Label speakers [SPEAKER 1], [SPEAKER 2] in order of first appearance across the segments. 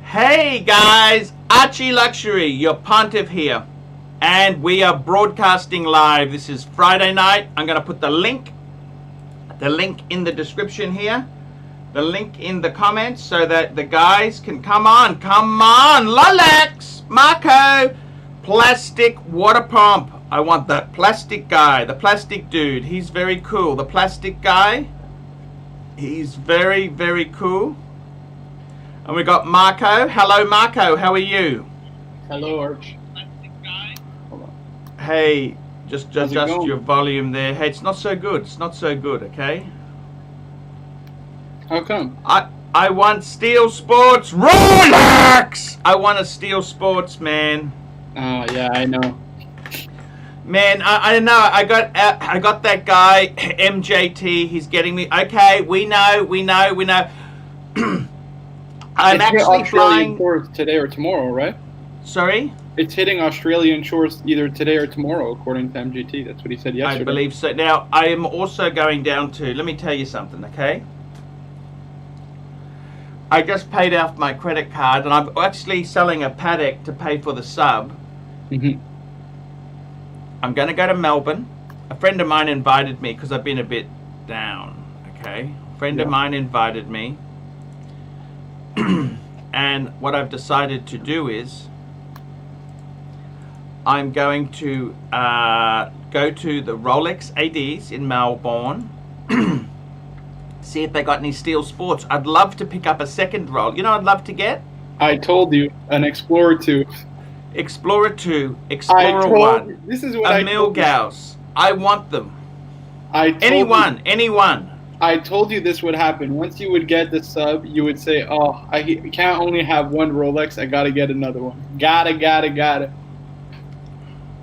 [SPEAKER 1] Hey guys, Archieluxury, your pontiff here, and we are broadcasting live. This is Friday night. I'm going to put the link in the description here, the link in the comments, so that the guys can come on, Rolex, Marco, plastic water pump. I want that plastic guy, the plastic dude. He's very cool. The plastic guy, he's very, very cool. And we got Marco. Hello, Marco. How are you?
[SPEAKER 2] Hello, Arch.
[SPEAKER 1] Hey, just adjust your volume there. Hey, it's not so good. It's not so good, okay?
[SPEAKER 2] How come?
[SPEAKER 1] I want Steel Sports Rolex! I want a Steel Sports, man.
[SPEAKER 2] Oh, yeah, I know.
[SPEAKER 1] Man, I know. I got that guy, MJT. He's getting me. Okay, we know. I'm actually flying
[SPEAKER 2] shores today or tomorrow, right?
[SPEAKER 1] Sorry?
[SPEAKER 2] It's hitting Australian shores either today or tomorrow, according to MGT. That's what he said yesterday.
[SPEAKER 1] I believe so. Now, I am also going down to, let me tell you something, okay? I just paid off my credit card, and I'm actually selling a paddock to pay for the sub.
[SPEAKER 2] Mm-hmm.
[SPEAKER 1] I'm going to go to Melbourne. A friend of mine invited me because I've been a bit down, okay? A friend of mine invited me. And what I've decided to do is I'm going to go to the Rolex ADs in Melbourne, see if they got any Steel Sports. I'd love to pick up a second roll. You know I'd love to get?
[SPEAKER 2] I told you, an Explorer 2.
[SPEAKER 1] Explorer 2, Explorer 1,
[SPEAKER 2] this is what
[SPEAKER 1] a Milgauss. I want them. Anyone.
[SPEAKER 2] I told you this would happen. Once you would get the sub, you would say, oh, I can't only have one Rolex. I got to get another one. Gotta.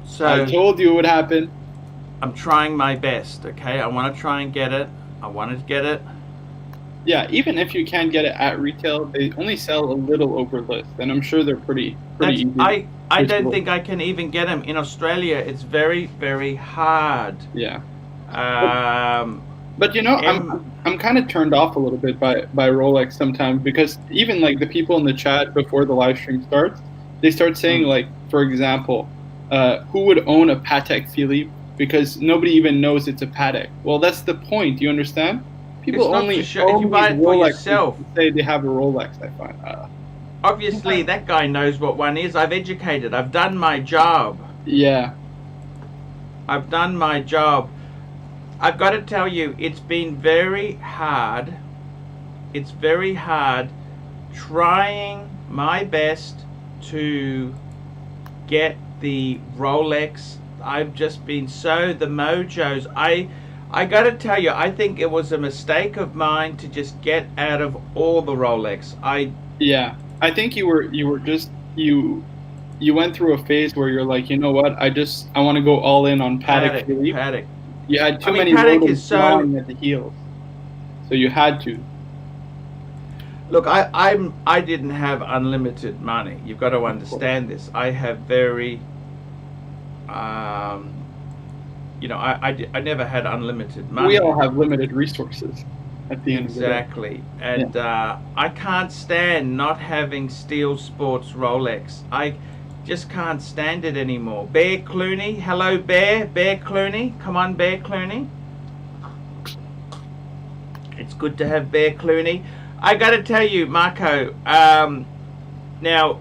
[SPEAKER 1] So
[SPEAKER 2] I told you it would happen.
[SPEAKER 1] I'm trying my best, okay? I want to try and get it. I want to get it.
[SPEAKER 2] Yeah, even if you can't get it at retail, they only sell a little over list. And I'm sure they're pretty easy.
[SPEAKER 1] I don't think I can even get them. In Australia, it's very, very hard.
[SPEAKER 2] Yeah. But you know, I'm kind of turned off a little bit by Rolex sometimes, because even like the people in the chat before the live stream starts, they start saying like, for example, who would own a Patek Philippe, because nobody even knows it's a Patek. Well, that's the point. You understand? People only
[SPEAKER 1] if you buy it for yourself,
[SPEAKER 2] say they have a Rolex. I find.
[SPEAKER 1] Obviously, that guy knows what one is. I've educated. I've done my job.
[SPEAKER 2] Yeah.
[SPEAKER 1] I've done my job. I've got to tell you, it's been very hard. It's very hard trying my best to get the Rolex. I've just been the mojos. I got to tell you, I think it was a mistake of mine to just get out of all the Rolex.
[SPEAKER 2] Yeah, I think you went through a phase where you're like, you know what? I want to go all in on Patek Philippe.
[SPEAKER 1] Patek.
[SPEAKER 2] You had too many models flying at the heels, so you had to.
[SPEAKER 1] Look, I didn't have unlimited money. You've got to understand this. I have very, I never had unlimited money.
[SPEAKER 2] We all have limited resources at the end of the day.
[SPEAKER 1] Exactly, and I can't stand not having Steel Sports Rolex. I just can't stand it anymore. Bear Clooney, hello Bear Clooney, come on Bear Clooney. It's good to have Bear Clooney. I gotta tell you, Marco, now,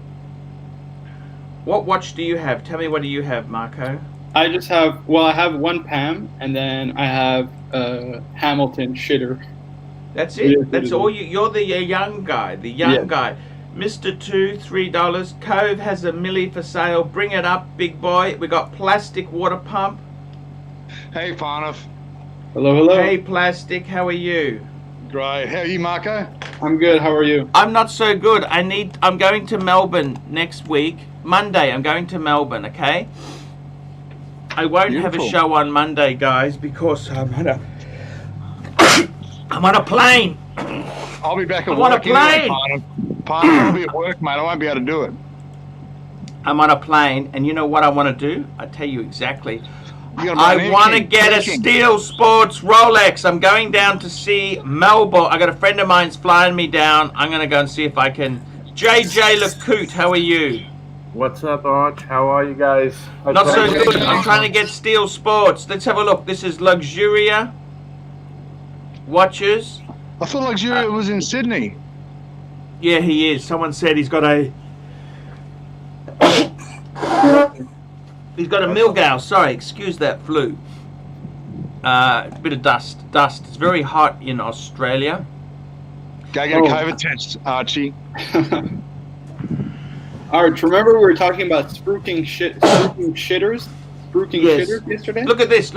[SPEAKER 1] what watch do you have? Tell me, what do you have, Marco?
[SPEAKER 2] I just have, I have one PAM, and then I have a Hamilton shitter.
[SPEAKER 1] That's it? That's all you're the young guy, guy. Mr. 2, $3. Cove has a milli for sale. Bring it up, big boy. We got plastic water pump.
[SPEAKER 3] Hey, Parnov.
[SPEAKER 2] Hello.
[SPEAKER 1] Hey, plastic. How are you?
[SPEAKER 3] Great. How are you, Marco?
[SPEAKER 2] I'm good. How are you?
[SPEAKER 1] I'm not so good. I'm going to Melbourne next week. Monday, I'm going to Melbourne, okay? I won't have a show on Monday, guys, because I'm on a plane.
[SPEAKER 3] I'll be back at
[SPEAKER 1] I'm
[SPEAKER 3] work.
[SPEAKER 1] on a plane.
[SPEAKER 3] Parnov, I'll be at work, mate. I won't be able to do it.
[SPEAKER 1] I'm on a plane, and you know what I want to do? I tell you exactly.
[SPEAKER 3] I
[SPEAKER 1] want to get a Steel Sports Rolex. I'm going down to see Melbourne. I got a friend of mine's flying me down. I'm going to go and see if I can JJ LeCoute, how are you?
[SPEAKER 4] What's up, Arch? How are you guys?
[SPEAKER 1] Not so good. I'm trying to get Steel Sports. Let's have a look. This is Luxuria watches.
[SPEAKER 3] I thought Luxuria was in Sydney.
[SPEAKER 1] Yeah, he is. Someone said he's got a Milgauss. Sorry, excuse that flu. A bit of dust. It's very hot in Australia.
[SPEAKER 3] Go get a COVID test, Archie.
[SPEAKER 2] Arch, remember we were talking about spruiking shitters yesterday?
[SPEAKER 1] Look at this.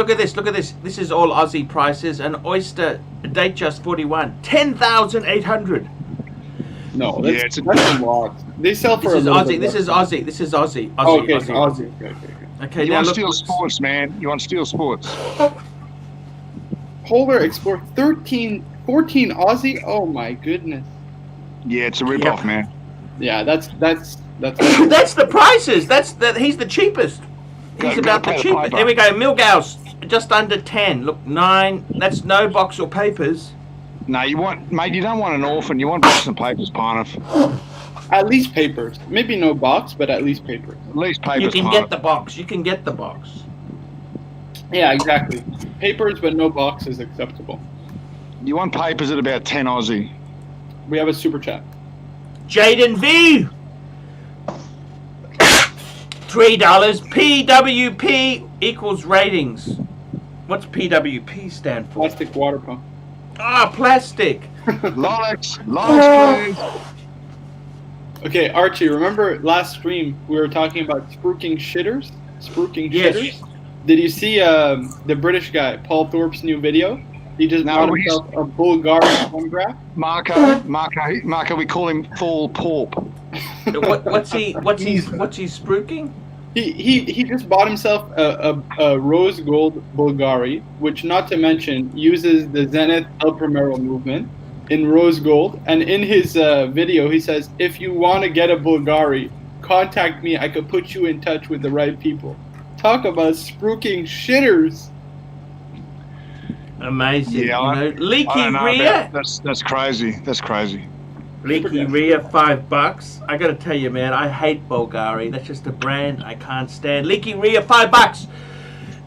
[SPEAKER 1] This is all Aussie prices. An Oyster Datejust 41, 10,800.
[SPEAKER 2] No, that's a lot. They sell for
[SPEAKER 1] Aussie. This is Aussie.
[SPEAKER 2] Okay,
[SPEAKER 1] Aussie.
[SPEAKER 2] Aussie.
[SPEAKER 1] Okay,
[SPEAKER 3] You
[SPEAKER 1] now
[SPEAKER 3] want
[SPEAKER 1] look.
[SPEAKER 3] Steel Sports, man. You want Steel Sports.
[SPEAKER 2] Polar Explorer 14 Aussie. Oh my goodness.
[SPEAKER 3] Yeah, it's a rip-off, man.
[SPEAKER 2] Yeah, that's
[SPEAKER 1] That's the prices. He's the cheapest. He's about the cheapest. There we go. Milgauss, just under 10. Look, 9. That's no box or papers.
[SPEAKER 3] No, you don't want an orphan. You want box and papers, Parniff.
[SPEAKER 2] at least papers. Maybe no box, but at least papers.
[SPEAKER 3] At least papers.
[SPEAKER 1] You can get the box. You can get the box.
[SPEAKER 2] Yeah, exactly. Papers, but no box is acceptable.
[SPEAKER 3] You want papers at about 10 Aussie.
[SPEAKER 2] We have a super chat.
[SPEAKER 1] Jaden V. $3. PWP equals ratings. What's PWP stand for?
[SPEAKER 2] Plastic water pump.
[SPEAKER 1] Ah, plastic.
[SPEAKER 3] Rolex, please.
[SPEAKER 2] Okay, Archie, remember last stream we were talking about spruiking shitters?
[SPEAKER 1] Yes.
[SPEAKER 2] Shitters? Did you see the British guy, Paul Thorpe's new video? He just bought himself a Bulgarian phonograph.
[SPEAKER 3] Marco, we call him Full Porp.
[SPEAKER 1] What's he spruiking?
[SPEAKER 2] He just bought himself a rose gold Bulgari, which, not to mention, uses the Zenith El Primero movement in rose gold. And in his video, he says, if you want to get a Bulgari, contact me. I could put you in touch with the right people. Talk about spruiking shitters.
[SPEAKER 1] Amazing.
[SPEAKER 3] Yeah,
[SPEAKER 1] Leaky rear.
[SPEAKER 3] That's crazy. That's crazy.
[SPEAKER 1] Leaky rear, $5. I gotta tell you, man, I hate Bulgari. That's just a brand I can't stand. Leaky rear, $5.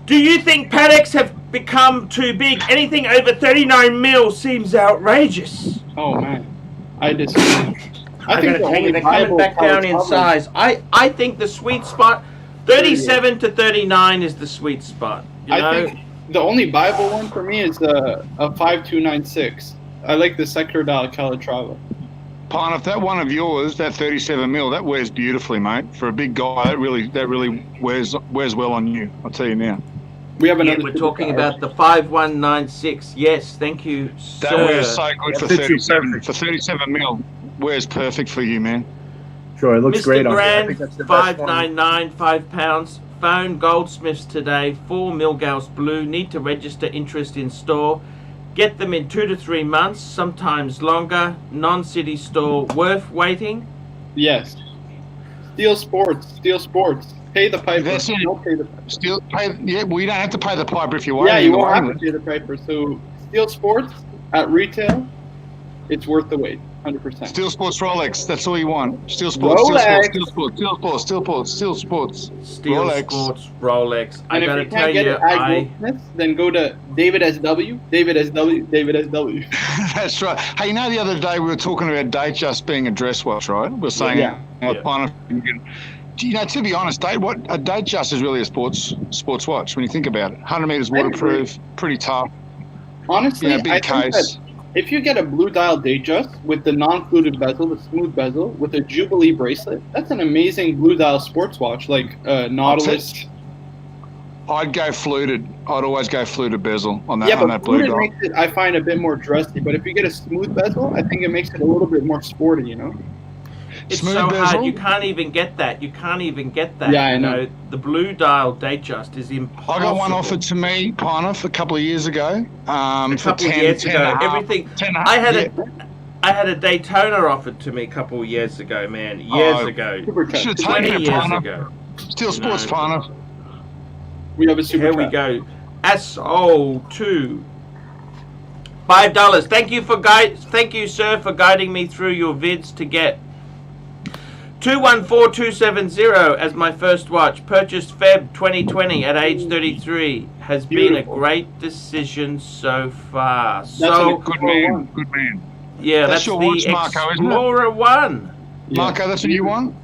[SPEAKER 1] Do you think Pateks have become too big? Anything over 39 mil seems outrageous.
[SPEAKER 2] Oh man, I disagree.
[SPEAKER 1] I gotta tell you, they're coming back down in size. I think the sweet spot, 37 to 39 is the sweet spot.
[SPEAKER 2] I think the only viable one for me is a 5296. I like the Sector Dial Calatrava.
[SPEAKER 3] Pine, if that one of yours, that 37 mil, that wears beautifully, mate. For a big guy, that really wears well on you. I'll tell you now.
[SPEAKER 2] We have another.
[SPEAKER 1] We're talking about the 5196. Yes, thank you, sir.
[SPEAKER 3] That wears so good for 37. For 37 mil, wears perfect for you, man.
[SPEAKER 4] Sure, it looks
[SPEAKER 1] Mr.
[SPEAKER 4] great on
[SPEAKER 1] Grand,
[SPEAKER 4] you. I think that's the best one.
[SPEAKER 1] $5.99, £5. Phone Goldsmiths today, 4 Milgauss Blue. Need to register interest in store. Get them in 2 to 3 months, sometimes longer. Non-city store, worth waiting?
[SPEAKER 2] Yes. Steel Sports. Pay the piper.
[SPEAKER 3] That's it.
[SPEAKER 2] Don't pay the piper.
[SPEAKER 3] Well, you don't have to pay the piper if you want.
[SPEAKER 2] Yeah, you won't have to pay the piper. So Steel Sports at retail, it's worth the wait. 100%.
[SPEAKER 3] Steel Sports Rolex. That's all you want. Steel Sports.
[SPEAKER 2] Rolex.
[SPEAKER 3] Steel Sports.
[SPEAKER 1] Rolex. I
[SPEAKER 2] And
[SPEAKER 1] gotta
[SPEAKER 2] if you
[SPEAKER 1] tell
[SPEAKER 2] can't get
[SPEAKER 1] you,
[SPEAKER 2] it at Goldsmiths, then go to David SW.
[SPEAKER 3] That's right. Hey, the other day we were talking about Datejust being a dress watch, right? We were saying, to be honest, a Datejust is really a sports watch when you think about it. 100 meters waterproof, pretty tough.
[SPEAKER 2] Honestly,
[SPEAKER 3] big
[SPEAKER 2] I
[SPEAKER 3] case.
[SPEAKER 2] think that if you get a blue dial Datejust with the non-fluted bezel, the smooth bezel, with a Jubilee bracelet, that's an amazing blue dial sports watch, like Nautilus.
[SPEAKER 3] I'd go fluted. I'd always go fluted bezel on that.
[SPEAKER 2] Yeah,
[SPEAKER 3] on
[SPEAKER 2] but
[SPEAKER 3] that blue
[SPEAKER 2] fluted
[SPEAKER 3] dial.
[SPEAKER 2] makes it, I find, a bit more dressy. But if you get a smooth bezel, I think it makes it a little bit more sporty,
[SPEAKER 1] It's
[SPEAKER 3] Smooth
[SPEAKER 1] so
[SPEAKER 3] bezel?
[SPEAKER 1] hard. You can't even get that.
[SPEAKER 2] Yeah, I know.
[SPEAKER 1] The blue dial Datejust is impossible.
[SPEAKER 3] I got one offered to me, Piner, a couple of years ago.
[SPEAKER 1] A couple of years ago. Everything. I had a Daytona offered to me a couple of years ago, man. Years ago.
[SPEAKER 3] Should have
[SPEAKER 1] 20
[SPEAKER 3] taken it,
[SPEAKER 1] years
[SPEAKER 3] Piner.
[SPEAKER 1] ago.
[SPEAKER 3] Steel Sports, Piner.
[SPEAKER 2] We have a super
[SPEAKER 1] Here we go. SO2. $5. Thank you, sir, for guiding me through your vids to get 214270 as my first watch. Purchased Feb 2020 at age 33. Has been a great decision so far. So
[SPEAKER 3] good man. Good man.
[SPEAKER 1] yeah,
[SPEAKER 3] That's your
[SPEAKER 1] the
[SPEAKER 3] watch, Marco, isn't it?
[SPEAKER 1] Explorer One.
[SPEAKER 2] Yeah.
[SPEAKER 3] Marco, that's what you want?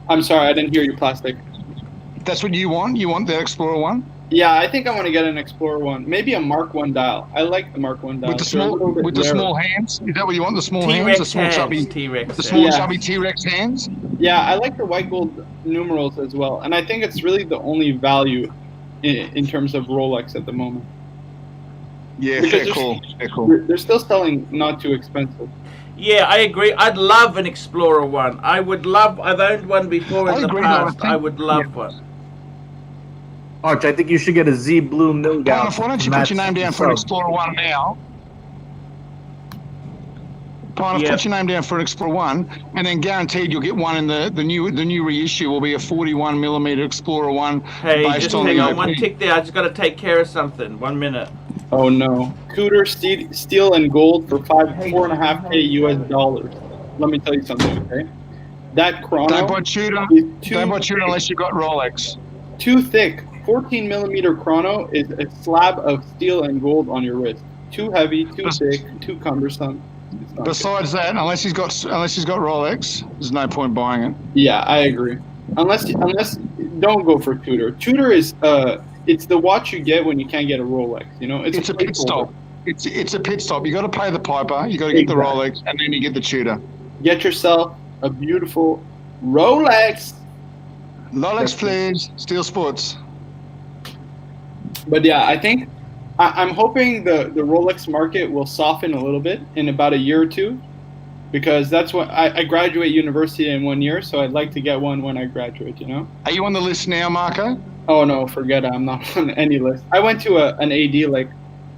[SPEAKER 2] I'm sorry, I didn't hear you, Plastic.
[SPEAKER 3] That's what you want? You want the Explorer One?
[SPEAKER 2] Yeah, I think I want to get an Explorer One. Maybe a Mark One dial. I like the Mark One dial.
[SPEAKER 3] With the small hands? Is that what you want? The small hands?
[SPEAKER 1] T-Rex
[SPEAKER 3] The small
[SPEAKER 1] hands.
[SPEAKER 3] chubby
[SPEAKER 1] T-Rex
[SPEAKER 3] the small
[SPEAKER 2] Yeah.
[SPEAKER 3] chubby T-Rex hands?
[SPEAKER 2] Yeah, I like the white gold numerals as well, and I think it's really the only value in terms of Rolex at the moment.
[SPEAKER 3] Yeah,
[SPEAKER 2] Because
[SPEAKER 3] fair call. Fair call.
[SPEAKER 2] They're still selling not too expensive.
[SPEAKER 1] Yeah, I agree. I'd love an Explorer One. I would love. I've owned one before
[SPEAKER 3] I
[SPEAKER 1] in the
[SPEAKER 3] agree,
[SPEAKER 1] past.
[SPEAKER 3] though, I
[SPEAKER 1] I
[SPEAKER 3] think-
[SPEAKER 1] would love one.
[SPEAKER 4] Arch, I think you should get a Z Blue Milgauss.
[SPEAKER 3] Parnif, why don't you put your name down for an
[SPEAKER 4] Sub.
[SPEAKER 3] Explorer One now? Parnif,
[SPEAKER 1] Yeah.
[SPEAKER 3] put your name down for an Explorer One, and then guaranteed you'll get one in the new reissue will be a 41mm Explorer One.
[SPEAKER 1] Hey,
[SPEAKER 3] based
[SPEAKER 1] just
[SPEAKER 3] on
[SPEAKER 1] hang
[SPEAKER 3] the
[SPEAKER 1] on
[SPEAKER 3] OP.
[SPEAKER 1] one tick there. I just got to take care of something. 1 minute.
[SPEAKER 2] Oh no. Cooter steel and gold for 4.5K US dollars. Let me tell you something, okay? That chrono
[SPEAKER 3] Don't buy Tudor.
[SPEAKER 2] is too
[SPEAKER 3] Don't buy Tudor
[SPEAKER 2] thick.
[SPEAKER 3] unless you've got Rolex.
[SPEAKER 2] Too thick. 14mm chrono is a slab of steel and gold on your wrist. Too heavy, too thick, too cumbersome. It's not
[SPEAKER 3] Besides that, unless he's got Rolex, there's no point buying it.
[SPEAKER 2] good. Yeah, I agree. Unless don't go for Tudor. Tudor is it's the watch you get when you can't get a Rolex. You know,
[SPEAKER 3] It's a pit
[SPEAKER 2] placeholder.
[SPEAKER 3] stop. It's a pit stop. You got to pay the piper. You got to get the
[SPEAKER 2] Exactly.
[SPEAKER 3] Rolex, and then you get the Tudor.
[SPEAKER 2] Get yourself a beautiful Rolex.
[SPEAKER 3] Rolex, please. Steel Sports.
[SPEAKER 2] But yeah, I think I'm hoping the Rolex market will soften a little bit in about a year or two, because that's what I graduate university in 1 year, so I'd like to get one when I graduate. You know?
[SPEAKER 3] Are you on the list now, Marco?
[SPEAKER 2] Oh no, forget it. I'm not on any list. I went to an AD like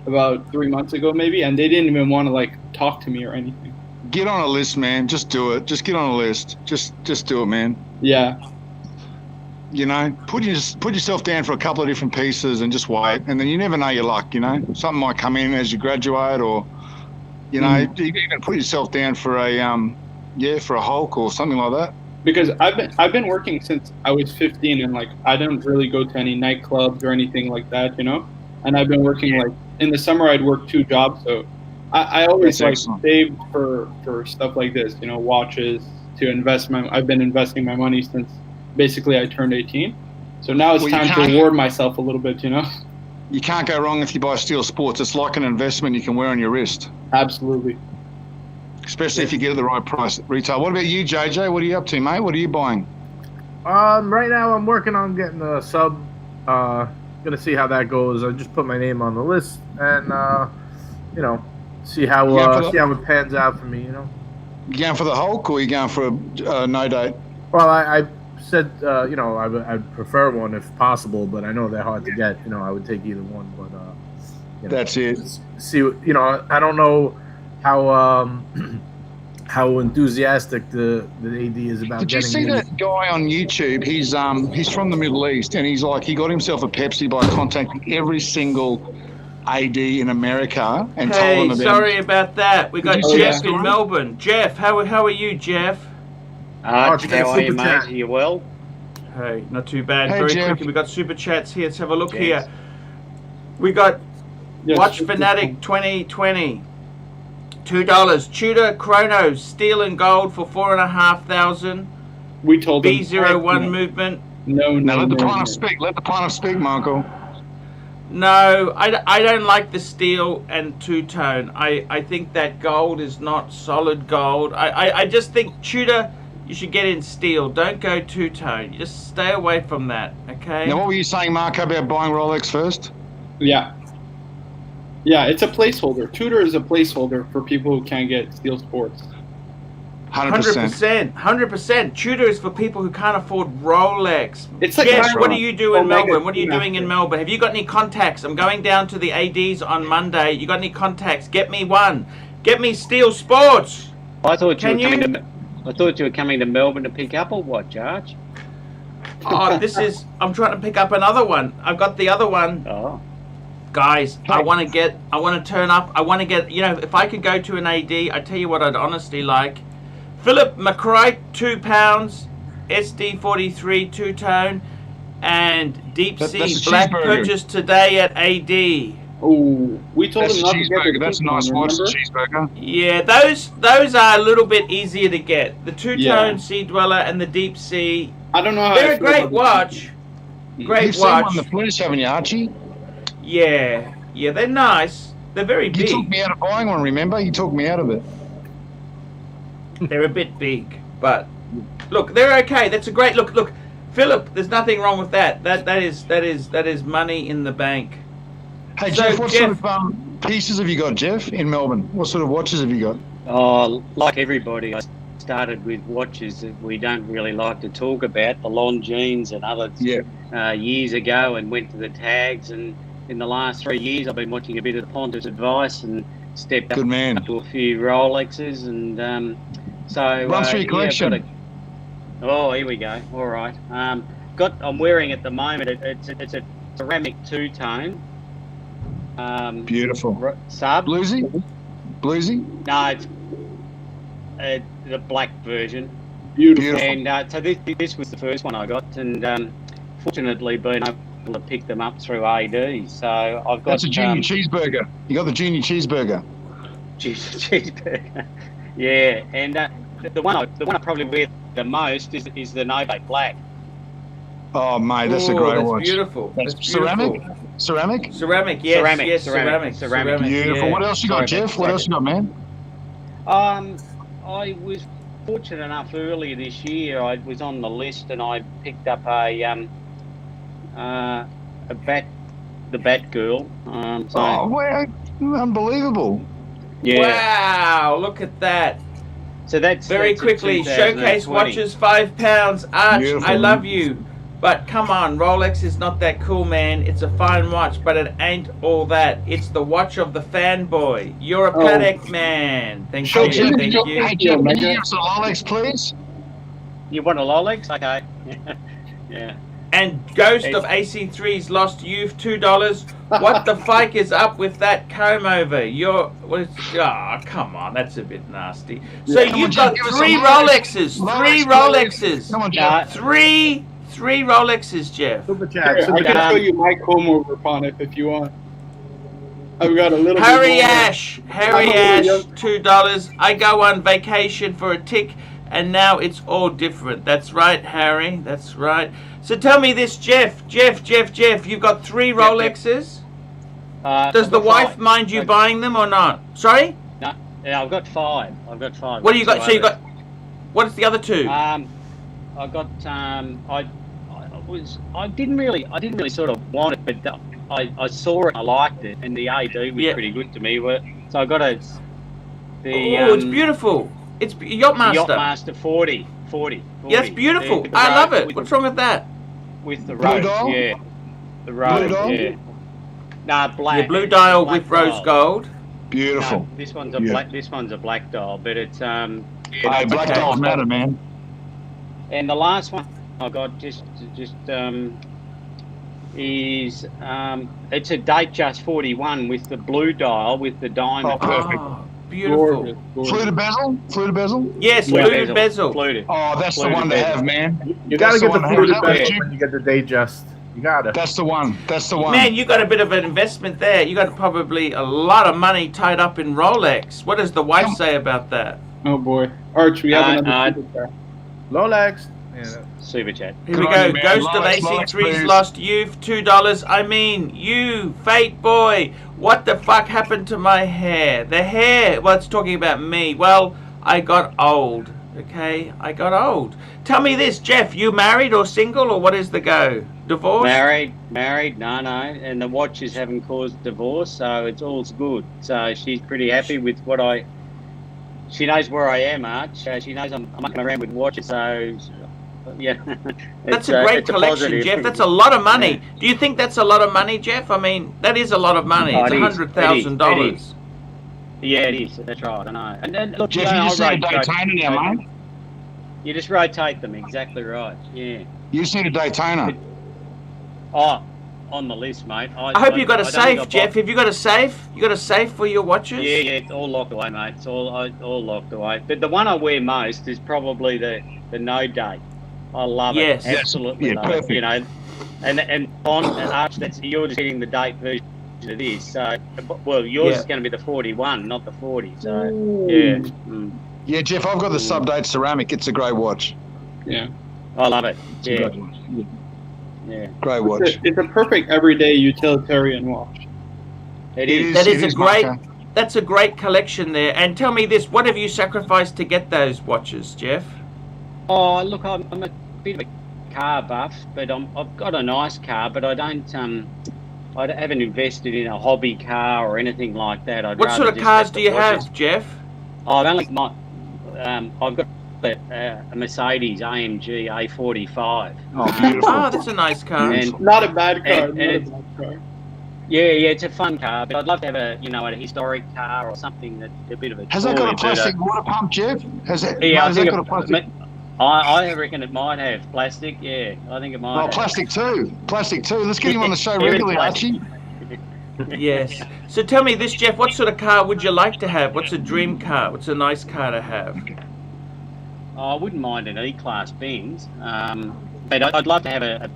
[SPEAKER 2] about 3 months ago maybe, and they didn't even want to like talk to me or anything.
[SPEAKER 3] Get on a list, man. Just do it. Just get on a list. Just do it, man.
[SPEAKER 2] Yeah.
[SPEAKER 3] You know, put yourself down for a couple of different pieces and just wait. And then you never know your luck, you know. Something might come in as you graduate, or, you know, you can put yourself down for a Hulk or something like that.
[SPEAKER 2] Because I've been working since I was 15, and like I don't really go to any nightclubs or anything like that, you know. And I've been working like in the summer I'd work 2 jobs, so I always
[SPEAKER 3] That's
[SPEAKER 2] like
[SPEAKER 3] excellent.
[SPEAKER 2] saved for stuff like this, you know, watches to invest I've been investing my money since basically I turned 18. So now it's
[SPEAKER 3] Well, you
[SPEAKER 2] time to
[SPEAKER 3] can't-
[SPEAKER 2] reward myself a little bit, you know.
[SPEAKER 3] You can't go wrong if you buy Steel Sports. It's like an investment you can wear on your wrist,
[SPEAKER 2] Absolutely.
[SPEAKER 3] especially if you get it the right price at retail. What about you, JJ? What are you up to, mate? What are you buying?
[SPEAKER 4] Right now I'm working on getting a sub. Gonna see how that goes. I just put my name on the list, and you know, see how it pans out for me. You know.
[SPEAKER 3] You going for the Hulk or you going for a no date?
[SPEAKER 4] Well, I said you know I'd prefer one if possible, but I know they're hard to get. You know, I would take either one, but you know,
[SPEAKER 3] That's it.
[SPEAKER 4] see, you know, I don't know how enthusiastic the AD is about
[SPEAKER 3] Did you
[SPEAKER 4] getting
[SPEAKER 3] see
[SPEAKER 4] these.
[SPEAKER 3] that guy on YouTube? He's from the Middle East, and he's like, he got himself a Pepsi by contacting every single AD in America and told
[SPEAKER 1] Hey,
[SPEAKER 3] them about.
[SPEAKER 1] sorry about that. We got
[SPEAKER 3] you
[SPEAKER 2] see
[SPEAKER 1] Jeff
[SPEAKER 2] that
[SPEAKER 1] in
[SPEAKER 3] story?
[SPEAKER 1] Melbourne. Jeff, how are you, Jeff?
[SPEAKER 4] Archie,
[SPEAKER 5] How are you,
[SPEAKER 4] super
[SPEAKER 5] mate?
[SPEAKER 4] chat.
[SPEAKER 5] Are you well?
[SPEAKER 1] Hey, not too bad.
[SPEAKER 3] Hey,
[SPEAKER 1] Very
[SPEAKER 3] Jeff.
[SPEAKER 1] quickly, we got super chats here. Let's have a look
[SPEAKER 5] Yes.
[SPEAKER 1] here. We got
[SPEAKER 2] Yes.
[SPEAKER 1] Watch Fanatic 2020. $2. Tudor Chrono Steel and Gold for 4,500.
[SPEAKER 2] We told them
[SPEAKER 1] B01 movement.
[SPEAKER 2] No,
[SPEAKER 3] Now let the
[SPEAKER 2] no.
[SPEAKER 3] plaintiff speak. Let the plaintiff speak, Marco.
[SPEAKER 1] No, I don't like the steel and two-tone. I think that gold is not solid gold. I just think Tudor, you should get in steel. Don't go two-tone. Just stay away from that, okay?
[SPEAKER 3] Now, what were you saying, Marco, about buying Rolex first?
[SPEAKER 2] Yeah. Yeah, it's a placeholder. Tudor is a placeholder for people who can't get Steel Sports.
[SPEAKER 3] 100%.
[SPEAKER 1] 100%. Tudor is for people who can't afford Rolex.
[SPEAKER 2] It's like
[SPEAKER 1] Jeff,
[SPEAKER 2] Chiron.
[SPEAKER 1] what do you do in
[SPEAKER 2] Omega
[SPEAKER 1] Melbourne? What are you
[SPEAKER 2] Master.
[SPEAKER 1] doing in Melbourne? Have you got any contacts? I'm going down to the ADs on Monday. You got any contacts? Get me one. Get me Steel Sports.
[SPEAKER 5] I thought
[SPEAKER 1] Can
[SPEAKER 5] you were
[SPEAKER 1] you-
[SPEAKER 5] coming to Melbourne to pick up a watch, Arch.
[SPEAKER 1] Oh, I'm trying to pick up another one. I've got the other one.
[SPEAKER 5] Oh.
[SPEAKER 1] Guys, I want to turn up. I want to get, you know, if I could go to an AD, I tell you what I'd honestly like. Philip McCright, £2, SD43 two-tone, and Deep
[SPEAKER 3] That's
[SPEAKER 1] Sea
[SPEAKER 3] a
[SPEAKER 1] Black
[SPEAKER 3] cheeseburger.
[SPEAKER 1] purchased today at AD.
[SPEAKER 2] Oh, we told
[SPEAKER 3] That's
[SPEAKER 2] him
[SPEAKER 3] a
[SPEAKER 2] not to get
[SPEAKER 3] cheeseburger.
[SPEAKER 2] the
[SPEAKER 3] That's a nice
[SPEAKER 2] two-tone,
[SPEAKER 3] watch,
[SPEAKER 2] remember?
[SPEAKER 3] cheeseburger.
[SPEAKER 1] Yeah, those are a little bit easier to get. The two-tone
[SPEAKER 2] Yeah.
[SPEAKER 1] Sea Dweller and the Deep Sea.
[SPEAKER 2] I don't know how.
[SPEAKER 1] They're
[SPEAKER 2] I
[SPEAKER 1] a
[SPEAKER 2] feel
[SPEAKER 1] great
[SPEAKER 2] about the
[SPEAKER 1] watch. Great
[SPEAKER 3] You've seen one
[SPEAKER 1] watch.
[SPEAKER 3] in the flesh, haven't you, Archie?
[SPEAKER 1] Yeah, they're nice. They're very
[SPEAKER 3] You
[SPEAKER 1] big.
[SPEAKER 3] took me out of buying one, remember? You took me out of it.
[SPEAKER 1] They're a bit big, but look, they're okay. That's a great look. Look, Philip, there's nothing wrong with that. That is money in the bank.
[SPEAKER 3] Hey,
[SPEAKER 1] So,
[SPEAKER 3] Jeff, what
[SPEAKER 1] Jeff-
[SPEAKER 3] sort of pieces have you got, Jeff, in Melbourne? What sort of watches have you got?
[SPEAKER 5] Oh, like everybody, I started with watches that we don't really like to talk about, the Longines and others, years ago, and went to the tags. And in the last 3 years, I've been watching a bit of the Pontus advice and stepped
[SPEAKER 3] Good man.
[SPEAKER 5] up to a few Rolexes. And so
[SPEAKER 3] Run through your collection.
[SPEAKER 5] Here we go. All right. I'm wearing at the moment. It's a ceramic two-tone.
[SPEAKER 3] Beautiful.
[SPEAKER 5] Sub.
[SPEAKER 3] Bluesy? Bluesy?
[SPEAKER 5] No, it's the black version.
[SPEAKER 2] Beautiful.
[SPEAKER 5] And so this was the first one I got, and fortunately been able to pick them up through AD. So I've got.
[SPEAKER 3] That's a junior cheeseburger. You got the junior cheeseburger.
[SPEAKER 5] cheeseburger. Yeah, and the one I probably wear the most is the Nova Black.
[SPEAKER 3] Oh, mate, that's a
[SPEAKER 1] Ooh,
[SPEAKER 3] great
[SPEAKER 1] that's
[SPEAKER 3] watch.
[SPEAKER 1] Beautiful.
[SPEAKER 3] That's
[SPEAKER 1] That's
[SPEAKER 3] ceramic?
[SPEAKER 1] beautiful.
[SPEAKER 3] Ceramic?
[SPEAKER 1] Ceramic, yes,
[SPEAKER 5] Ceramic,
[SPEAKER 1] yes,
[SPEAKER 5] ceramic,
[SPEAKER 1] ceramic.
[SPEAKER 3] Beautiful.
[SPEAKER 1] yeah.
[SPEAKER 3] What else you got,
[SPEAKER 5] Sorry,
[SPEAKER 3] Jeff? What else you got, man?
[SPEAKER 5] I was fortunate enough earlier this year. I was on the list and I picked up the Batgirl.
[SPEAKER 3] Oh, wow. Unbelievable.
[SPEAKER 5] Yeah.
[SPEAKER 1] Wow, look at that.
[SPEAKER 5] So that's
[SPEAKER 1] Very
[SPEAKER 5] a
[SPEAKER 1] quickly, Showcase
[SPEAKER 5] 2020.
[SPEAKER 1] watches, £5. Arch,
[SPEAKER 3] Beautiful,
[SPEAKER 1] I love
[SPEAKER 3] man.
[SPEAKER 1] you. But come on, Rolex is not that cool, man. It's a fine watch, but it ain't all that. It's the watch of the fanboy. You're a Patek man. Thank
[SPEAKER 2] Show
[SPEAKER 1] you,
[SPEAKER 2] Jeff,
[SPEAKER 1] thank
[SPEAKER 2] show
[SPEAKER 1] you.
[SPEAKER 3] Hey, Jeff, can you give us a Rolex, please?
[SPEAKER 5] You want a Rolex? Okay. Yeah.
[SPEAKER 1] And Ghost of AC3's lost youth, $2. What the fuck is up with that comb over? Come on, that's a bit nasty. So
[SPEAKER 3] Come on,
[SPEAKER 1] you've
[SPEAKER 3] Jeff,
[SPEAKER 1] got
[SPEAKER 3] give us
[SPEAKER 1] three
[SPEAKER 3] a Rolex.
[SPEAKER 1] Rolexes, three
[SPEAKER 3] Rolex, please.
[SPEAKER 1] Rolexes,
[SPEAKER 3] Come on, Jeff.
[SPEAKER 1] three Rolexes, Jeff.
[SPEAKER 4] Super
[SPEAKER 2] Here,
[SPEAKER 4] chat.
[SPEAKER 2] I
[SPEAKER 4] Super
[SPEAKER 2] can
[SPEAKER 4] chat.
[SPEAKER 2] show you my comb over upon it if you want. I've got a little
[SPEAKER 1] Harry
[SPEAKER 2] bit more.
[SPEAKER 1] Ash,
[SPEAKER 2] I'm a little young.
[SPEAKER 1] $2. I go on vacation for a tick, and now it's all different. That's right, Harry. That's right. So tell me this, Jeff. You've got three Rolexes. Does the wife mind you buying them or not? Sorry?
[SPEAKER 5] No, yeah, I've got five.
[SPEAKER 1] What do you got? So you got. What is the other two?
[SPEAKER 5] I got. I didn't really sort of want it, but I saw it, I liked it, and the AD was pretty good to me. So I got it's
[SPEAKER 1] beautiful. It's Yachtmaster.
[SPEAKER 5] Yachtmaster 40.
[SPEAKER 1] Yeah, it's beautiful. I love it. What's wrong with that?
[SPEAKER 5] With the
[SPEAKER 3] Blue
[SPEAKER 5] rose,
[SPEAKER 3] dial?
[SPEAKER 5] yeah. The rose,
[SPEAKER 3] dial?
[SPEAKER 5] yeah. Nah, black.
[SPEAKER 1] Your blue dial
[SPEAKER 5] black
[SPEAKER 1] with rose
[SPEAKER 5] dial.
[SPEAKER 1] gold.
[SPEAKER 3] Beautiful.
[SPEAKER 5] No, this one's a
[SPEAKER 3] Yeah.
[SPEAKER 5] black. This one's a black dial, but it's
[SPEAKER 3] Hey, black
[SPEAKER 1] Okay.
[SPEAKER 3] dials matter, man.
[SPEAKER 5] And the last one I got is it's a Datejust 41 with the blue dial with the diamond.
[SPEAKER 3] Oh, perfect.
[SPEAKER 1] Oh, beautiful.
[SPEAKER 2] Gorgeous, gorgeous.
[SPEAKER 3] Fluted bezel?
[SPEAKER 1] Yes,
[SPEAKER 5] Fluted
[SPEAKER 1] fluted bezel.
[SPEAKER 5] Fluted.
[SPEAKER 3] Oh, that's the
[SPEAKER 5] Fluted
[SPEAKER 3] one to
[SPEAKER 5] bezel.
[SPEAKER 3] have, man.
[SPEAKER 4] You gotta
[SPEAKER 3] That's
[SPEAKER 4] get the
[SPEAKER 3] the one.
[SPEAKER 4] fluted
[SPEAKER 3] How
[SPEAKER 4] bezel
[SPEAKER 3] much?
[SPEAKER 4] when you get the Datejust. You gotta.
[SPEAKER 3] That's the one. That's the one.
[SPEAKER 1] Man, you got a bit of an investment there. You got probably a lot of money tied up in Rolex. What does the wife say about that?
[SPEAKER 2] Oh boy, Arch, we have another super chat.
[SPEAKER 4] Rolex. Yeah.
[SPEAKER 5] Super chat.
[SPEAKER 1] Here we
[SPEAKER 3] Good
[SPEAKER 1] go.
[SPEAKER 3] on you, man.
[SPEAKER 1] Ghost of
[SPEAKER 3] Rolex,
[SPEAKER 1] AC3's
[SPEAKER 3] please.
[SPEAKER 1] lost youth, $2. I mean, you, Fate Boy. What the fuck happened to my hair? The hair. Well, it's talking about me. Well, I got old. Okay, I got old. Tell me this, Jeff. You married or single, or what is the go? Divorced?
[SPEAKER 5] Married, no, and the watches haven't caused divorce, so it's all good. So she's pretty happy with what she knows where I am, Arch. She knows I'm mucking around with watches, so yeah.
[SPEAKER 1] That's a great
[SPEAKER 5] it's a
[SPEAKER 1] collection,
[SPEAKER 5] positive.
[SPEAKER 1] Jeff. That's a lot of money. Do you think that's a lot of money, Jeff? I mean, that is a lot of money.
[SPEAKER 5] Oh,
[SPEAKER 1] It's
[SPEAKER 5] it is.
[SPEAKER 1] $100,000.
[SPEAKER 5] Yeah, it is. That's right. I know. And then look,
[SPEAKER 3] Jeff, you just need a Daytona now, mate.
[SPEAKER 5] You just rotate them. Exactly right. Yeah.
[SPEAKER 3] You just need a Daytona.
[SPEAKER 5] Oh, on the list, mate.
[SPEAKER 1] I hope you got a
[SPEAKER 5] I don't think
[SPEAKER 1] safe, Jeff. Have you got a safe? You got a safe for your watches?
[SPEAKER 5] Yeah, it's all locked away, mate. It's all locked away. But the one I wear most is probably the no date. I love it. Absolutely love
[SPEAKER 3] perfect.
[SPEAKER 5] it. You know, and Arch, you're just getting the date version of this. So, well, yours is going to be the 41, not the 40. So, yeah. Mm.
[SPEAKER 3] Yeah, Jeff, I've got the sub-date ceramic. It's a great watch.
[SPEAKER 2] Yeah.
[SPEAKER 5] I love it.
[SPEAKER 3] It's a great watch.
[SPEAKER 5] Yeah.
[SPEAKER 3] Great watch.
[SPEAKER 2] It's a perfect everyday utilitarian watch.
[SPEAKER 5] It is.
[SPEAKER 1] That is a great. That's a great collection there. And tell me this: what have you sacrificed to get those watches, Jeff?
[SPEAKER 5] Oh, look, I'm a bit of a car buff, but I've got a nice car, but I haven't invested in a hobby car or anything like that.
[SPEAKER 1] What sort of cars do you have, Jeff?
[SPEAKER 5] I've got a Mercedes AMG A45.
[SPEAKER 3] Oh, beautiful.
[SPEAKER 1] Oh, that's a nice car.
[SPEAKER 2] Not a bad car.
[SPEAKER 5] Yeah, it's a fun car, but I'd love to have a historic car or something that's a bit of a.
[SPEAKER 3] Has that got a plastic water pump, Jeff? Has it got a plastic?
[SPEAKER 5] I reckon it might have plastic. Yeah, I think it might.
[SPEAKER 3] Oh, plastic too. Plastic too. Let's get him on the show regularly, Archie.
[SPEAKER 1] Yes. So tell me this, Jeff. What sort of car would you like to have? What's a dream car? What's a nice car to have?
[SPEAKER 5] I wouldn't mind an E-Class Benz, but I'd love to have an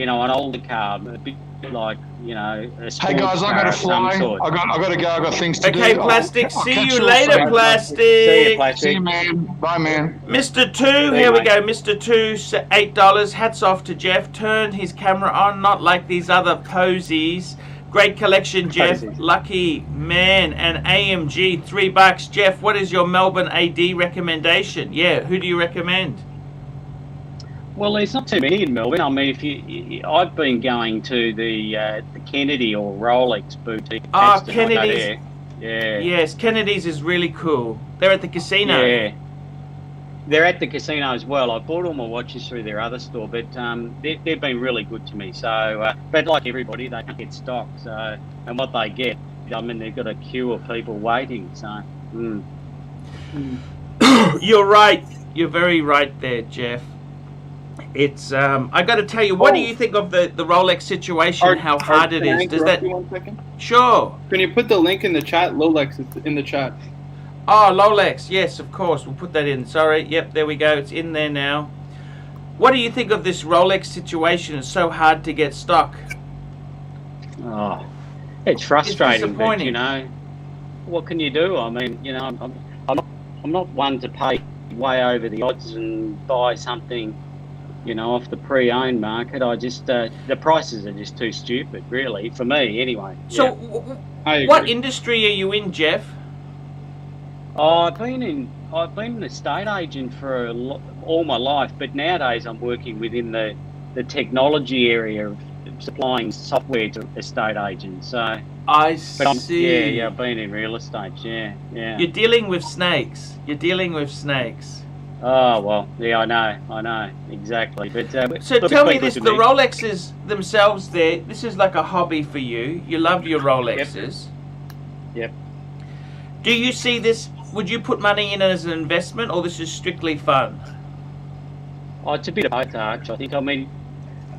[SPEAKER 5] older car, a bit like a sports
[SPEAKER 3] Hey guys, I got to fly. I got to go. I got things to do.
[SPEAKER 1] Okay, Plastic.
[SPEAKER 3] I'll
[SPEAKER 1] See
[SPEAKER 3] catch
[SPEAKER 1] you
[SPEAKER 3] all
[SPEAKER 1] later,
[SPEAKER 3] soon.
[SPEAKER 1] Plastic.
[SPEAKER 5] See you, Plastic.
[SPEAKER 3] See you, man. Bye, man.
[SPEAKER 1] Mr. Two, here we go. Mr. Two, $8. Hats off to Jeff. Turned his camera on, not like these other posies. Great collection, Jeff. Lucky man. And AMG, $3. Jeff, what is your Melbourne AD recommendation? Yeah, who do you recommend?
[SPEAKER 5] Well, there's not too many in Melbourne. I mean, I've been going to the Kennedy or Rolex boutique.
[SPEAKER 1] Oh, Kennedy's.
[SPEAKER 5] Yeah.
[SPEAKER 1] Yes, Kennedy's is really cool. They're at the casino.
[SPEAKER 5] Yeah. They're at the casino as well. I bought all my watches through their other store, but they've been really good to me. So, but like everybody, they don't get stock. So, and what they get, I mean, they've got a queue of people waiting. So,
[SPEAKER 1] You're right. You're very right there, Jeff. It's I got to tell you, what do you think of the Rolex situation? How hard it is? Does that?
[SPEAKER 2] 1 second?
[SPEAKER 1] Sure.
[SPEAKER 2] Can you put the link in the chat? Rolex is in the chat.
[SPEAKER 1] Oh, Rolex. Yes, of course. We'll put that in. Sorry. Yep, there we go. It's in there now. What do you think of this Rolex situation? It's so hard to get stock.
[SPEAKER 5] Oh, it's frustrating,
[SPEAKER 1] It's
[SPEAKER 5] but what can you do? I mean, I'm not one to pay way over the odds and buy something, off the pre-owned market. I just the prices are just too stupid, really, for me anyway.
[SPEAKER 1] So, what industry are you in, Jeff?
[SPEAKER 5] Oh, I've been an estate agent for all my life, but nowadays I'm working within the technology area of supplying software to estate agents. So
[SPEAKER 1] I see.
[SPEAKER 5] Yeah, I've been in real estate. Yeah.
[SPEAKER 1] You're dealing with snakes.
[SPEAKER 5] Oh well, yeah, I know exactly. But
[SPEAKER 1] so tell me this: the Rolexes themselves, this is like a hobby for you. You love your Rolexes.
[SPEAKER 5] Yep.
[SPEAKER 1] Do you see this? Would you put money in as an investment, or this is strictly fun?
[SPEAKER 5] Oh, it's a bit of both, Arch. I think. I mean,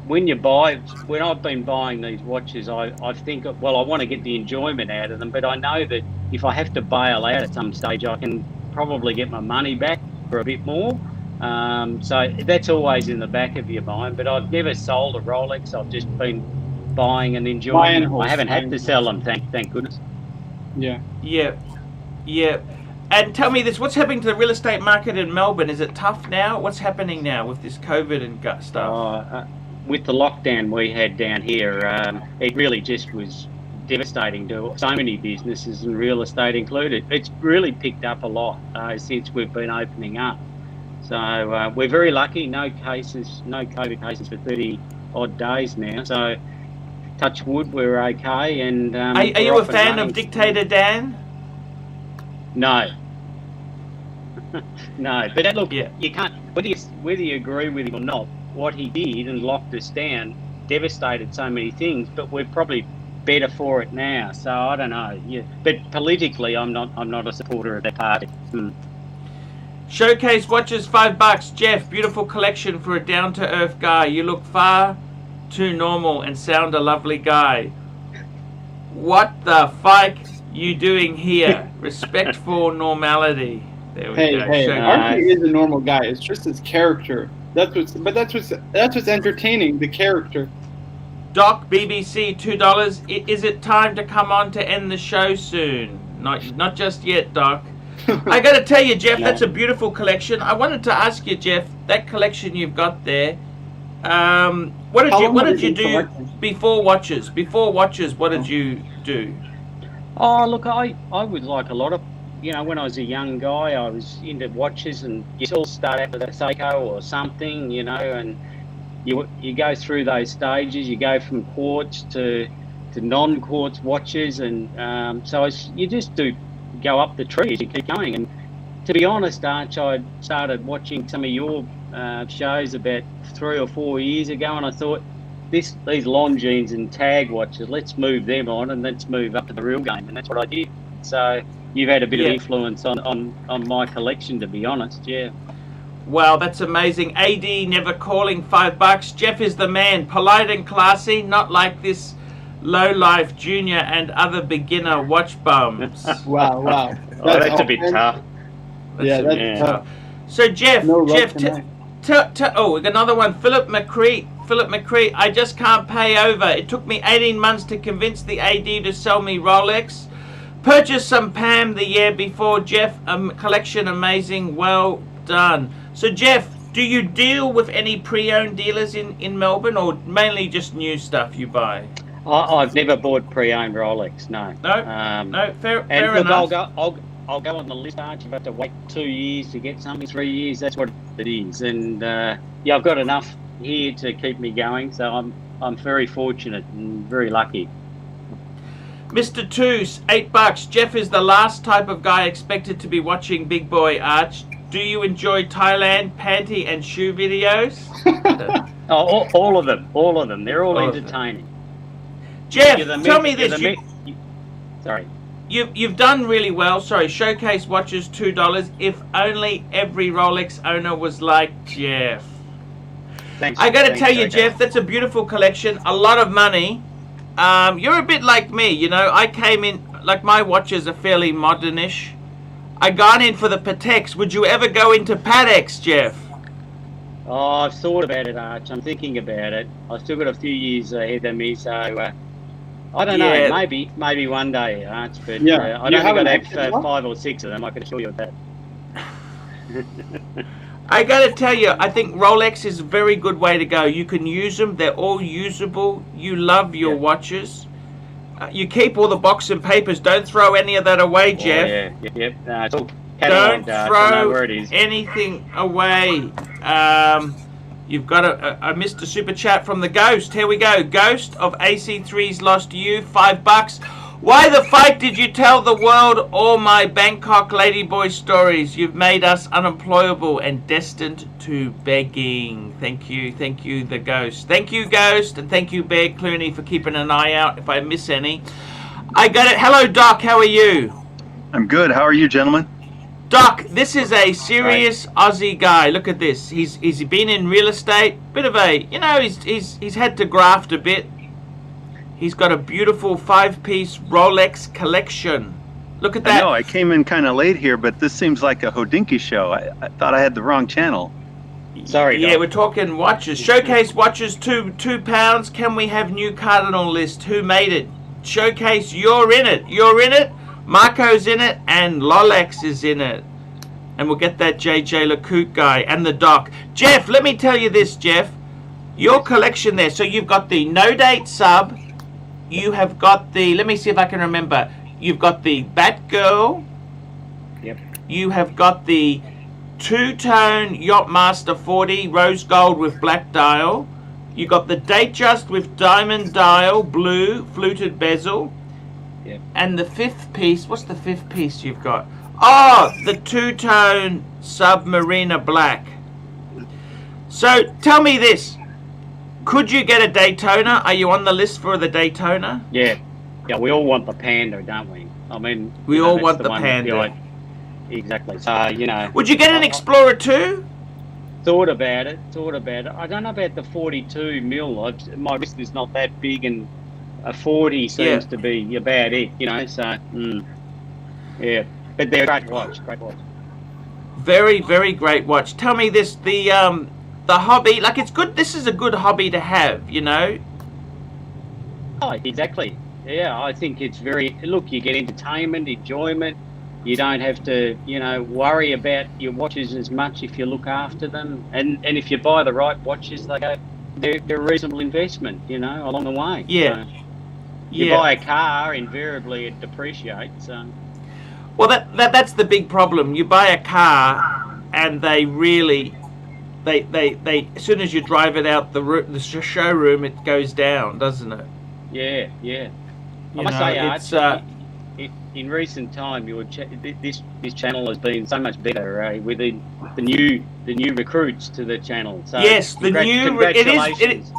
[SPEAKER 5] when I've been buying these watches, I think, well, I want to get the enjoyment out of them, but I know that if I have to bail out at some stage, I can probably get my money back for a bit more. So that's always in the back of your mind. But I've never sold a Rolex. I've just been buying and enjoying them. I haven't had to sell them, thank goodness.
[SPEAKER 1] Yeah. And tell me this, what's happening to the real estate market in Melbourne? Is it tough now? What's happening now with this COVID and stuff?
[SPEAKER 5] With the lockdown we had down here, it really just was devastating to so many businesses and real estate included. It's really picked up a lot since we've been opening up. So we're very lucky, no COVID cases for 30 odd days now. So touch wood, we're okay. And
[SPEAKER 1] are you a fan of Dictator Dan?
[SPEAKER 5] No. No, but look, you can't, whether you agree with him or not, what he did and locked us down devastated so many things, but we're probably better for it now. So I don't know. Yeah, but politically, I'm not a supporter of that party.
[SPEAKER 1] Showcase watches, $5. Jeff, beautiful collection for a down-to-earth guy. You look far too normal and sound a lovely guy. What the fuck you doing here? Respect for normality. There we go.
[SPEAKER 2] Hey, Archie is a normal guy. It's just his character. That's what's entertaining, the character.
[SPEAKER 1] Doc, BBC, $2. Is it time to come on to end the show soon? Not just yet, Doc. I got to tell you, Jeff, that's a beautiful collection. I wanted to ask you, Jeff, that collection you've got there. What did you do before watches? Before watches, what did you do?
[SPEAKER 5] Oh, look, I was like a lot of, when I was a young guy, I was into watches, and you all start out with a Seiko or something, and you go through those stages. You go from quartz to non-quartz watches, and so you just go up the tree as you keep going. And to be honest, Arch, I started watching some of your shows about 3 or 4 years ago, and I thought, these Longines and tag watches, let's move them on and let's move up to the real game, and that's what I did. So you've had a bit of influence on my collection, to be honest. Yeah.
[SPEAKER 1] Well, that's amazing. AD never calling $5. Jeff is the man, polite and classy, not like this low-life junior and other beginner watch bums.
[SPEAKER 2] Wow.
[SPEAKER 5] That's a bit tough.
[SPEAKER 2] That's tough.
[SPEAKER 1] So Jeff,
[SPEAKER 2] we
[SPEAKER 1] got another one. Philip McCree, I just can't pay over. It took me 18 months to convince the AD to sell me Rolex. Purchased some Pam the year before. Jeff, collection amazing. Well done. So Jeff, do you deal with any pre-owned dealers in Melbourne, or mainly just new stuff you buy?
[SPEAKER 5] I've never bought pre-owned Rolex. No.
[SPEAKER 1] No. Fair enough.
[SPEAKER 5] I'll go on the list, Arch. You've got to wait 2 years to get something, 3 years. That's what it is. And I've got enough here to keep me going. So I'm very fortunate and very lucky.
[SPEAKER 1] Mr. Toos, $8. Jeff is the last type of guy expected to be watching Big Boy Arch. Do you enjoy Thailand panty and shoe videos?
[SPEAKER 5] All of them. They're all entertaining.
[SPEAKER 1] Jeff, tell me this.
[SPEAKER 5] Sorry.
[SPEAKER 1] You've done really well. Sorry, Showcase watches $2. If only every Rolex owner was like Jeff.
[SPEAKER 5] Thanks.
[SPEAKER 1] I got to tell you, Jeff, that's a beautiful collection. A lot of money. You're a bit like me, I came in, like my watches are fairly modernish. I gone in for the Pateks. Would you ever go into Pateks, Jeff?
[SPEAKER 5] Oh, I've thought about it, Arch. I'm thinking about it. I've still got a few years ahead of me, so I don't know. Maybe one day, Arch. But I don't think I'd have 5 or 6 of them. I can assure you of that.
[SPEAKER 1] I got to tell you, I think Rolex is a very good way to go. You can use them. They're all usable. You love your watches. You keep all the box and papers. Don't throw any of that away, Jeff.
[SPEAKER 5] Yep. It's all
[SPEAKER 1] don't throw
[SPEAKER 5] where it is.
[SPEAKER 1] anything away. You've got a Mr. Super Chat from the Ghost. Here we go. Ghost of AC3's lost you, $5. Why the fuck did you tell the world all my Bangkok ladyboy stories? You've made us unemployable and destined to begging. Thank you, the Ghost. Thank you, Ghost, and thank you, Bear Clooney, for keeping an eye out if I miss any. I got it. Hello, Doc. How are you?
[SPEAKER 6] I'm good. How are you, gentlemen?
[SPEAKER 1] Doc, this is a serious Aussie guy. Look at this. He's been in real estate. Bit of a, he's had to graft a bit. He's got a beautiful 5-piece Rolex collection. Look at that.
[SPEAKER 6] I know, I came in kind of late here, but this seems like a Hodinky show. I thought I had the wrong channel.
[SPEAKER 5] Sorry,
[SPEAKER 1] Yeah,
[SPEAKER 5] Doc.
[SPEAKER 1] we're talking watches. Showcase watches, £2. Can we have new Cardinal list? Who made it? Showcase, you're in it. Marco's in it, and Rolex is in it. And we'll get that JJ LeCoute guy and the Doc. Jeff, let me tell you this, Jeff. Your collection there. So you've got the no date sub. You have got the, let me see if I can remember. You've got the Batgirl.
[SPEAKER 5] Yep.
[SPEAKER 1] You have got the two-tone Yachtmaster 40 rose gold with black dial. You got the Datejust with diamond dial, blue fluted bezel.
[SPEAKER 5] Yep.
[SPEAKER 1] And the 5th piece, what's the 5th piece you've got? Oh, the two-tone Submariner black. So tell me this. Could you get a Daytona? Are you on the list for the Daytona?
[SPEAKER 5] Yeah, we all want the Panda, don't we? I mean,
[SPEAKER 1] we all want
[SPEAKER 5] the
[SPEAKER 1] the Panda.
[SPEAKER 5] Exactly. So,
[SPEAKER 1] Would you get an Explorer too?
[SPEAKER 5] thought about it. I don't know about the 42 mil. My wrist is not that big, and a 40 seems to be about it, you know. So, yeah, but they're great watch.
[SPEAKER 1] Very, very great watch. Tell me this: the hobby, like, it's good. This is a good hobby to have, you know.
[SPEAKER 5] Oh, exactly. Yeah, I think it's very. Look, you get entertainment, enjoyment. You don't have to, you know, worry about your watches as much if you look after them, and if you buy the right watches, they're a reasonable investment, you know, along the way.
[SPEAKER 1] Yeah.
[SPEAKER 5] So you buy a car, invariably it depreciates.
[SPEAKER 1] Well, that's the big problem. You buy a car, and they really, they as soon as you drive it out the showroom, it goes down, doesn't it?
[SPEAKER 5] Yeah. I must say, in recent time, this channel has been so much better with the new recruits to the channel. So
[SPEAKER 1] yes, congratulations.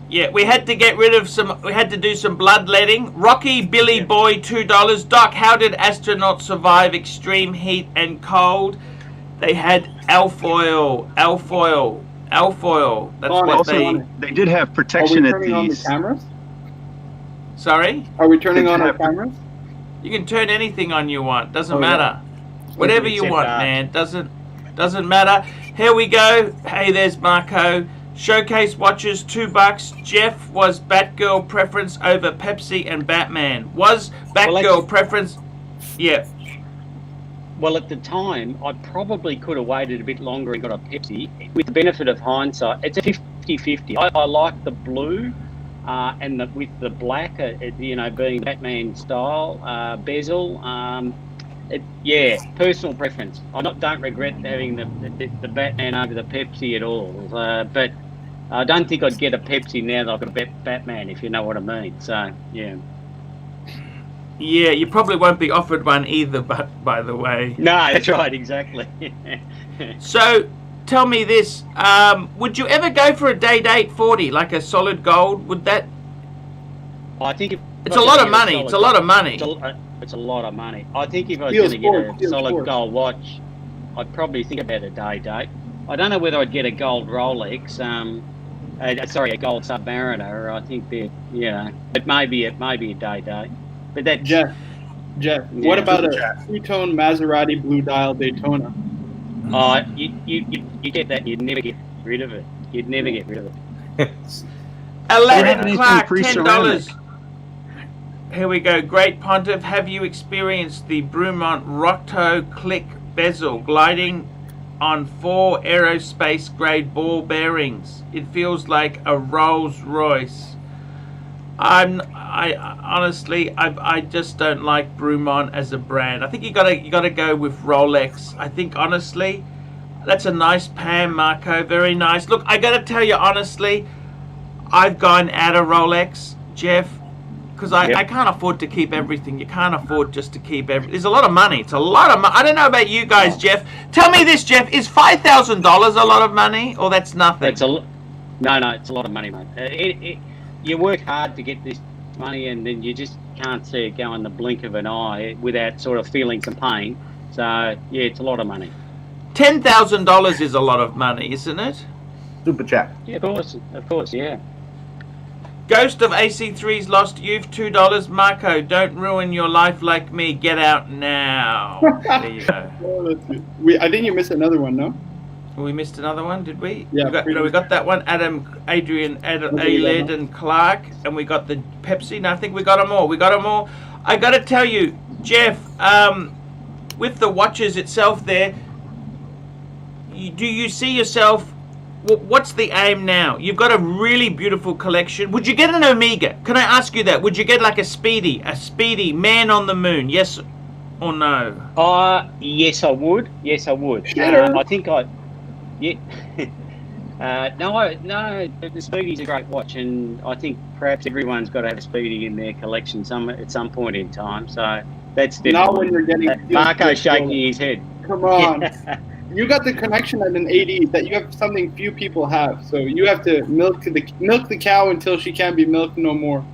[SPEAKER 1] Yeah, we had to get rid of some. We had to do some bloodletting. Rocky Billy Boy, $2. Doc, how did astronauts survive extreme heat and cold? They had alfoil. That's what
[SPEAKER 6] they did have protection at these.
[SPEAKER 2] Are we turning on the cameras?
[SPEAKER 1] Sorry?
[SPEAKER 2] Are we turning on our cameras?
[SPEAKER 1] You can turn anything on you want. Doesn't matter. Whatever you want, man. Doesn't matter. Here we go. Hey, there's Marco. Showcase watches, $2. Jeff, was Batgirl preference over Pepsi and Batman? Was Batgirl preference? Yeah.
[SPEAKER 5] Well, at the time, I probably could have waited a bit longer and got a Pepsi. With the benefit of hindsight, it's a 50-50. I like the blue. And with the black, you know, being Batman style bezel, personal preference. I don't regret having the Batman over the Pepsi at all. But I don't think I'd get a Pepsi now that I've got a Batman, if you know what I mean. So yeah.
[SPEAKER 1] Yeah, you probably won't be offered one either. But by the way,
[SPEAKER 5] no, that's right, exactly.
[SPEAKER 1] So. Tell me this, would you ever go for a day date 40, like a solid gold? Would that...
[SPEAKER 5] I think
[SPEAKER 1] it's a lot of money. It's a lot of money.
[SPEAKER 5] It's a lot of money. I think if I was going to get a solid gold watch, I'd probably think about a day date. I don't know whether I'd get a gold Rolex, a gold Submariner. I think it may be a day date. But that
[SPEAKER 2] Jeff, what about a two-tone Maserati blue dial Daytona?
[SPEAKER 5] You get that, you'd never get rid of it.
[SPEAKER 1] Aladdin Clark, $10. Here we go. Great Pontiff, have you experienced the Brumont Rocto Click bezel gliding on 4 aerospace grade ball bearings? It feels like a Rolls Royce. I honestly just don't like Brumont as a brand. I think you gotta go with Rolex. I think honestly, that's a nice pan, Marco. Very nice. Look, I gotta tell you honestly, I've gone out of Rolex, Jeff, because I can't afford to keep everything. You can't afford just to keep everything. There's a lot of money. It's a lot of money. I don't know about you guys, Jeff. Tell me this, Jeff. Is $5,000 a lot of money, or that's nothing?
[SPEAKER 5] No, it's a lot of money, mate. You work hard to get this money, and then you just can't see it go in the blink of an eye without sort of feeling some pain. So yeah, it's a lot of money.
[SPEAKER 1] $10,000 is a lot of money, isn't it?
[SPEAKER 4] Super chat.
[SPEAKER 5] Yeah, of course, yeah.
[SPEAKER 1] Ghost of AC3's Lost Youth, $2. Marco, don't ruin your life like me. Get out now. There you go.
[SPEAKER 2] I think you missed another one, no?
[SPEAKER 1] We missed another one, did we?
[SPEAKER 2] Yeah.
[SPEAKER 1] We got that one. Adrian, and Clark, and we got the Pepsi. No, I think we got them all. I got to tell you, Jeff, with the watches itself there, do you see yourself, what's the aim now? You've got a really beautiful collection. Would you get an Omega? Can I ask you that? Would you get like a Speedy Man on the Moon? Yes or no?
[SPEAKER 5] Yes, I would. I think I... Yeah. No, the Speedy's a great watch, and I think perhaps everyone's got to have a Speedy in their collection at some point in time. So that's different.
[SPEAKER 2] Not when you're getting
[SPEAKER 5] Marco's shaking his head.
[SPEAKER 2] Come on. You got the connection at an 80 that you have something few people have. So you have to milk the cow until she can't be milked no more.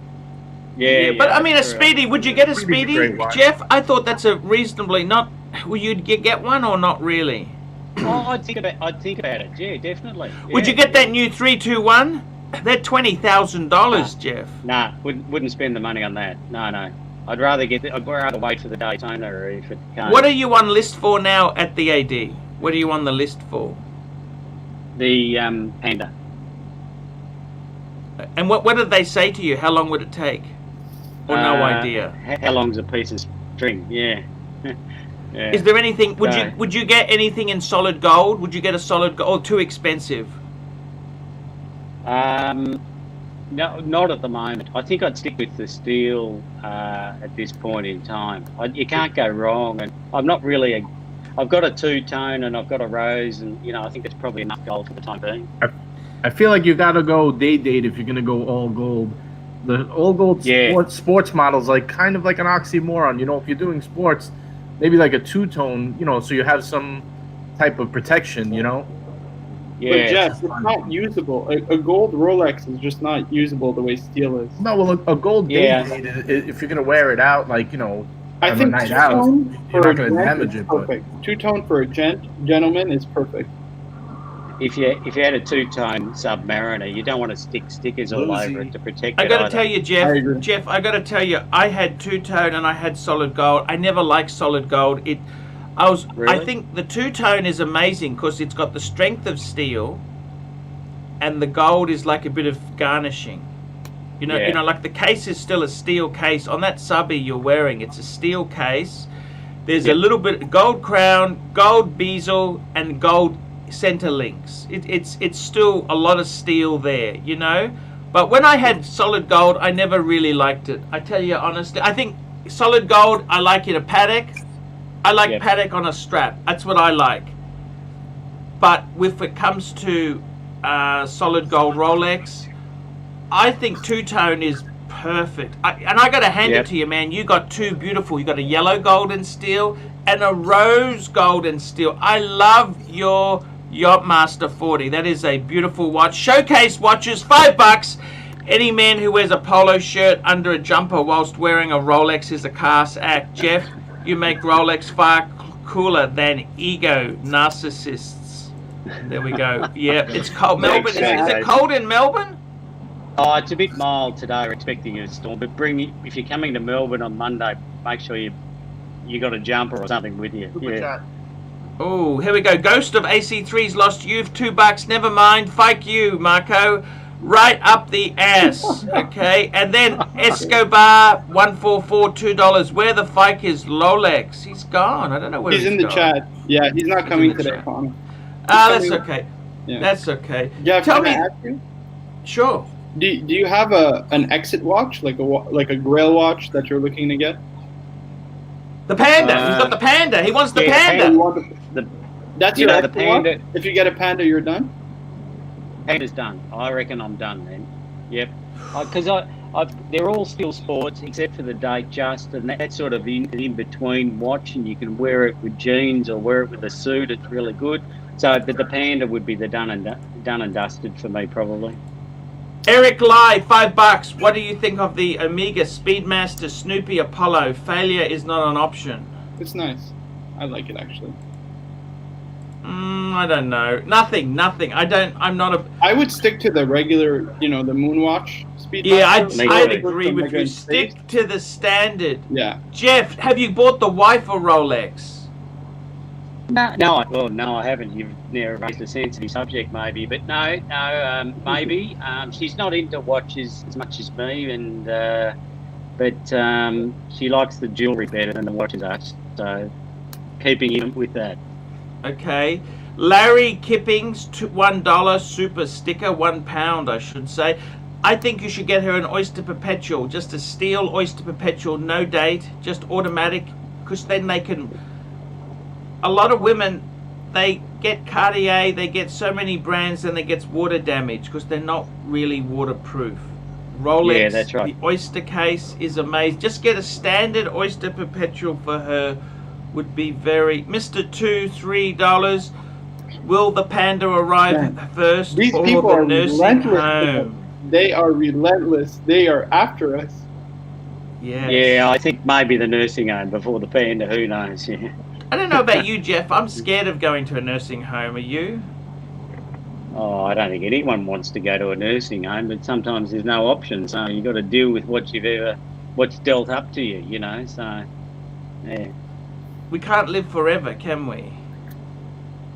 [SPEAKER 1] Yeah, but I mean, a Speedy. Would you get a Speedy, Jeff? I thought that's a reasonably not. Will you get one or not really?
[SPEAKER 5] I'd think about it. Yeah, definitely.
[SPEAKER 1] Would you get that new 321? They're $20,000, Jeff.
[SPEAKER 5] Nah, wouldn't spend the money on that. No. I'd rather wait for the Daytona if it came.
[SPEAKER 1] What are you on list for now at the AD? What are you on the list for?
[SPEAKER 5] The Panda.
[SPEAKER 1] And what did they say to you? How long would it take? Or no idea?
[SPEAKER 5] How long's a piece of string? Yeah. Yeah.
[SPEAKER 1] Is there anything? Would you get anything in solid gold? Would you get a solid gold? Or too expensive?
[SPEAKER 5] No, not at the moment. I think I'd stick with the steel at this point in time. You can't go wrong, and I'm not really I've got a two-tone and I've got a rose, and I think it's probably enough gold for the time being.
[SPEAKER 4] I feel like you got to go day-date if you're gonna go all gold. The all gold sports models like kind of like an oxymoron. If you're doing sports, maybe like a two-tone. So you have some type of protection.
[SPEAKER 5] Yeah.
[SPEAKER 2] But Jeff, it's not usable. A gold Rolex is just not usable the way steel is.
[SPEAKER 4] No, well, a gold day-date, if you're gonna wear it out, like
[SPEAKER 2] I think
[SPEAKER 4] night out,
[SPEAKER 2] two-tone
[SPEAKER 4] you're
[SPEAKER 2] for
[SPEAKER 4] not
[SPEAKER 2] a
[SPEAKER 4] gonna
[SPEAKER 2] gent
[SPEAKER 4] damage
[SPEAKER 2] is
[SPEAKER 4] it. But
[SPEAKER 2] perfect. Two-tone for a gentleman is perfect.
[SPEAKER 5] If you had a two-tone Submariner, you don't want to stick stickers all over it to protect it.
[SPEAKER 1] I got to tell you, Jeff, I got to tell you, I had two-tone and I had solid gold. I never liked solid gold.
[SPEAKER 5] Really?
[SPEAKER 1] I think the two-tone is amazing because it's got the strength of steel, and the gold is like a bit of garnishing. Like the case is still a steel case. On that subby you're wearing, it's a steel case. There's a little bit of gold crown, gold bezel, and gold center links. It's still a lot of steel there, But when I had solid gold, I never really liked it. I tell you honestly, I think solid gold, I like in a paddock. I like paddock on a strap. That's what I like. But if it comes to solid gold Rolex, I think two-tone is perfect. I got to hand it to you, man. You got two beautiful. You got a yellow golden steel and a rose golden steel. I love your Yachtmaster 40. That is a beautiful watch. Showcase watches, $5. Any man who wears a polo shirt under a jumper whilst wearing a Rolex is a class act. Jeff, you make Rolex far cooler than ego narcissists. There we go. Yeah, it's cold. Melbourne. Is it cold in Melbourne?
[SPEAKER 5] Oh, it's a bit mild today. We're expecting a storm, but if you're coming to Melbourne on Monday, make sure you got a jumper or something with you. Yeah.
[SPEAKER 1] Oh, here we go. Ghost of AC3's lost youth, $2. Never mind. Fake you, Marco. Right up the ass. Okay. And then Escobar, 144, $2. Where the fake is Rolex? He's gone. I don't know where he's
[SPEAKER 2] in the
[SPEAKER 1] gone.
[SPEAKER 2] chat. Yeah, he's not coming today, Connor.
[SPEAKER 1] That's okay. Yeah. That's okay.
[SPEAKER 2] Yeah,
[SPEAKER 1] Tell me.
[SPEAKER 2] Ask you?
[SPEAKER 1] Sure.
[SPEAKER 2] Do you have an exit watch, like a Grail watch that you're looking to get?
[SPEAKER 1] The Panda. He's got the Panda. He wants the Panda.
[SPEAKER 2] That's your exit watch? If you get a Panda, you're done?
[SPEAKER 5] Panda's done. I reckon I'm done then. Yep. Because they're all still sports except for the Datejust, and that sort of in between watch, and you can wear it with jeans or wear it with a suit. It's really good. So, but the Panda would be the done and dusted for me probably.
[SPEAKER 1] Eric Lai, $5. What do you think of the Omega Speedmaster Snoopy Apollo? Failure is not an option.
[SPEAKER 2] It's nice. I like it actually.
[SPEAKER 1] I don't know. Nothing. I
[SPEAKER 2] would stick to the regular, the Moonwatch Speedmaster.
[SPEAKER 1] Yeah, I'd agree with you. Stick to the standard.
[SPEAKER 2] Yeah.
[SPEAKER 1] Jeff, have you bought the wife a Rolex?
[SPEAKER 5] No, I haven't. You've now raised a sensitive subject, maybe, but no, maybe. She's not into watches as much as me, but she likes the jewellery better than the watches are. So, keeping in with that.
[SPEAKER 1] Okay, Larry Kipping's $1 super sticker, £1, I should say. I think you should get her an Oyster Perpetual, just a steel Oyster Perpetual, no date, just automatic, because then they can. A lot of women, they get Cartier, they get so many brands, and they get water damage because they're not really waterproof. Rolex,
[SPEAKER 5] yeah, that's right.
[SPEAKER 1] The Oyster case is amazing. Just get a standard Oyster Perpetual for her. Would be very Mr. $2-3. Will the Panda arrive first?
[SPEAKER 2] These
[SPEAKER 1] or
[SPEAKER 2] people
[SPEAKER 1] the
[SPEAKER 2] are
[SPEAKER 1] nursing
[SPEAKER 2] relentless.
[SPEAKER 1] home?
[SPEAKER 2] They are relentless. They are after us.
[SPEAKER 1] Yes.
[SPEAKER 5] Yeah, I think maybe the nursing home before the Panda. Who knows? Yeah.
[SPEAKER 1] I don't know about you, Jeff. I'm scared of going to a nursing home. Are you?
[SPEAKER 5] Oh, I don't think anyone wants to go to a nursing home, but sometimes there's no option. So you've got to deal with what's dealt up to you, you know. So, yeah.
[SPEAKER 1] We can't live forever, can we?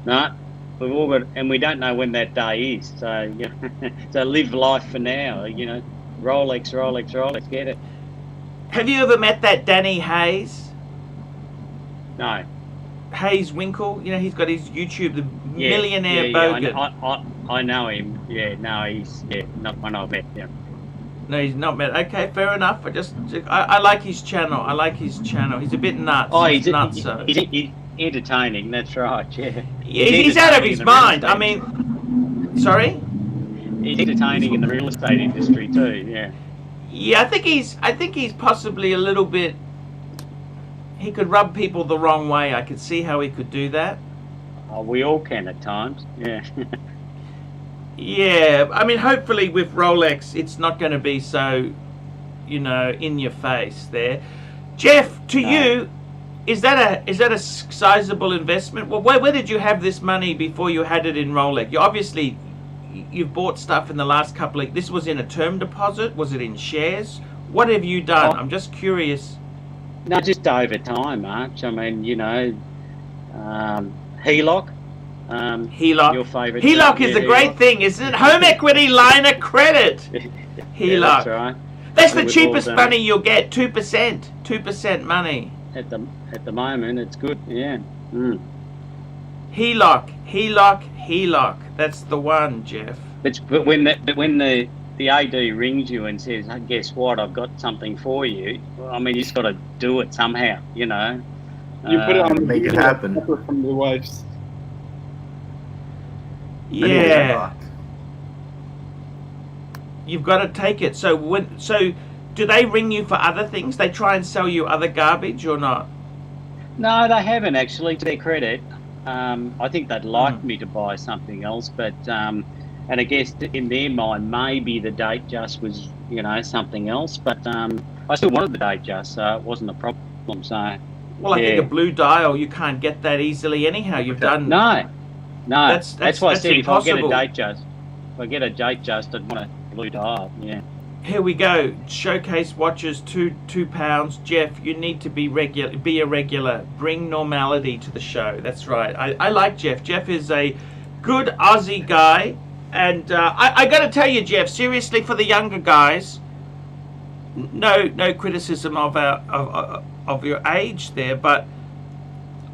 [SPEAKER 5] No, we've all got, and we don't know when that day is. So, you know, so live life for now. You know, Rolex, Rolex, Rolex. Get it.
[SPEAKER 1] Have you ever met that Danny Hayes?
[SPEAKER 5] No.
[SPEAKER 1] Hayes Winkle? You know, he's got his YouTube, the
[SPEAKER 5] Yeah,
[SPEAKER 1] Millionaire
[SPEAKER 5] yeah,
[SPEAKER 1] Bogan.
[SPEAKER 5] I know him. Yeah, no, he's not one I've met. Yeah.
[SPEAKER 1] No, he's not met. Okay, fair enough. I like his channel. I like his channel. He's a bit nuts.
[SPEAKER 5] Oh,
[SPEAKER 1] he's nuts. So.
[SPEAKER 5] He's entertaining. That's right. Yeah.
[SPEAKER 1] He's out of his mind. I mean, sorry.
[SPEAKER 5] He's entertaining in the real estate industry too. Yeah.
[SPEAKER 1] Yeah, I think he's possibly a little bit. He could rub people the wrong way. I could see how he could do that.
[SPEAKER 5] Oh, we all can at times. Yeah.
[SPEAKER 1] Yeah, I mean, hopefully with Rolex, it's not going to be so, you know, in your face there. Jeff, to you, is that a sizable investment? Well, where did you have this money before you had it in Rolex? You've bought stuff in the last couple of. This was in a term deposit. Was it in shares? What have you done? I'm just curious.
[SPEAKER 5] No, just over time, Arch. I mean, you know, HELOC.
[SPEAKER 1] HELOC.
[SPEAKER 5] Your favourite.
[SPEAKER 1] HELOC is a great thing, isn't it? Home equity line of credit. HELOC.
[SPEAKER 5] Yeah, that's right.
[SPEAKER 1] That's the cheapest money you'll get. 2% money.
[SPEAKER 5] At the moment, it's good. Yeah. Mm.
[SPEAKER 1] HELOC. That's the one, Jeff.
[SPEAKER 5] But when the AD rings you and says, hey, guess what, I've got something for you. Well, I mean, you just got to do it somehow, you know.
[SPEAKER 2] You put it on the
[SPEAKER 4] make it happen.
[SPEAKER 2] From the wife's.
[SPEAKER 1] Yeah. You've got to take it. So do they ring you for other things? They try and sell you other garbage or not?
[SPEAKER 5] No, they haven't actually, to their credit. I think they'd like me to buy something else, but and I guess in their mind, maybe the date just was, you know, something else. But I still wanted the date just, so it wasn't a problem. So,
[SPEAKER 1] well, I think a blue dial, you can't get that easily anyhow. You've done
[SPEAKER 5] no. That's why I said
[SPEAKER 1] impossible.
[SPEAKER 5] if I get a date just, I'd want a blue dial. Yeah.
[SPEAKER 1] Here we go. Showcase watches, £2. Jeff, you need to be a regular. Bring normality to the show. That's right. I like Jeff. Jeff is a good Aussie guy. And I got to tell you, Jeff, seriously, for the younger guys, no criticism of your age there, but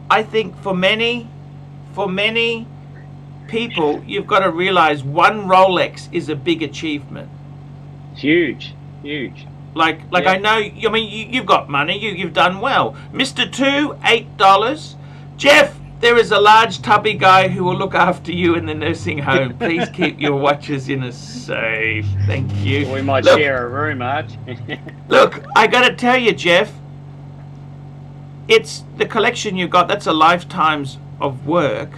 [SPEAKER 1] I think for many people, you've got to realize one Rolex is a big achievement.
[SPEAKER 5] Huge.
[SPEAKER 1] Like yeah. I know. I mean, you've got money. You've done well, Mr. Two, $8. Jeff, there is a large tubby guy who will look after you in the nursing home. Please keep your watches in a safe. Thank you.
[SPEAKER 5] We might share a room, Arch.
[SPEAKER 1] Look, I got to tell you, Jeff. It's the collection you got. That's a lifetime's of work,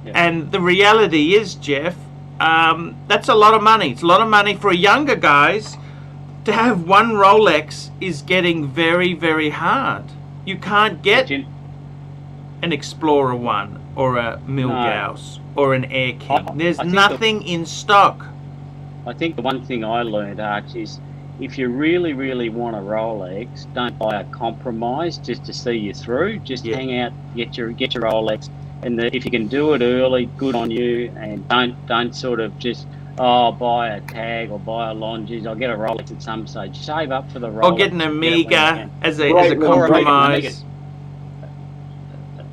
[SPEAKER 1] and the reality is, Jeff. That's a lot of money. It's a lot of money for younger guys. To have one Rolex is getting very, very hard. You can't get an Explorer 1 or a Milgauss or an Air King. There's nothing in stock.
[SPEAKER 5] I think the one thing I learned, Arch, is if you really, really want a Rolex, don't buy a compromise just to see you through. Just hang out, get your Rolex. And if you can do it early, good on you, and don't sort of just buy a tag or buy a Longines. I'll get a Rolex at some stage. Save up for the Rolex.
[SPEAKER 1] Or get an Omega as a compromise.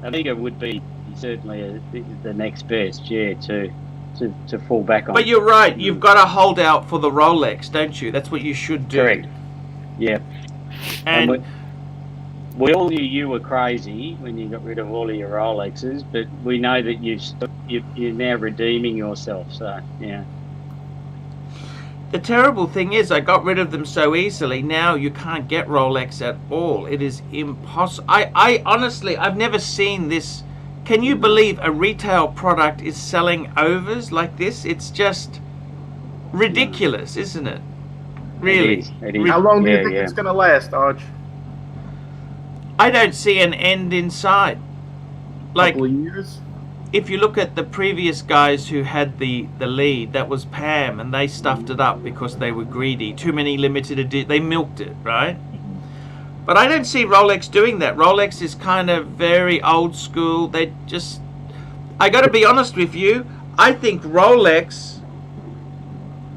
[SPEAKER 5] Omega would be certainly the next best, to fall back on.
[SPEAKER 1] But you're right. You've got to hold out for the Rolex, don't you? That's what you should do.
[SPEAKER 5] Correct. Yeah.
[SPEAKER 1] And
[SPEAKER 5] we all knew you were crazy when you got rid of all of your Rolexes, but we know that you're now redeeming yourself. So yeah.
[SPEAKER 1] The terrible thing is, I got rid of them so easily. Now you can't get Rolex at all. It is impossible. I honestly, I've never seen this. Can you believe a retail product is selling overs like this? It's just ridiculous, isn't it? Really.
[SPEAKER 5] It is.
[SPEAKER 4] How long do you think it's going to last, Arch?
[SPEAKER 1] I don't see an end in sight. like,
[SPEAKER 4] couple of years.
[SPEAKER 1] if you look at the previous guys who had the lead, that was Pam, and they stuffed it up because they were greedy. Too many limited edition. They milked it, right? But I don't see Rolex doing that. Rolex is kind of very old school. They just... I got to be honest with you. I think Rolex...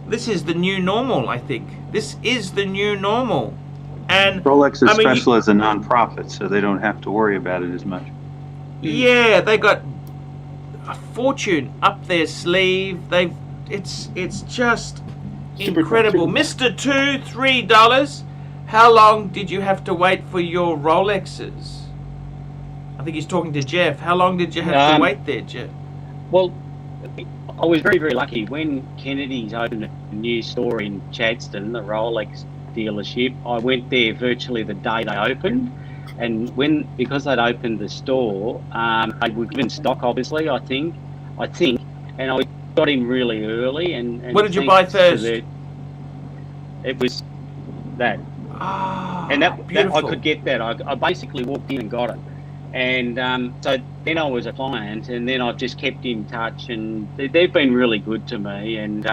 [SPEAKER 1] This is the new normal, I think. This is the new normal. And
[SPEAKER 6] Rolex is
[SPEAKER 1] I mean,
[SPEAKER 6] special as a non-profit, so they don't have to worry about it as much.
[SPEAKER 1] Yeah, they got a fortune up their sleeve. It's just incredible. Mr. $2, how long did you have to wait for your Rolexes? I think he's talking to Jeff. How long did you have to wait there, Jeff?
[SPEAKER 5] Well, I was very, very lucky. When Kennedy's opened a new store in Chadstone, the Rolex dealership, I went there virtually the day they opened. And because they'd opened the store, they were given stock, obviously, I think, and I got in really early. And
[SPEAKER 1] what did you buy first?
[SPEAKER 5] It was that. And that I could get that. I basically walked in and got it. And so then I was a client, and then I've just kept in touch, and they've been really good to me. And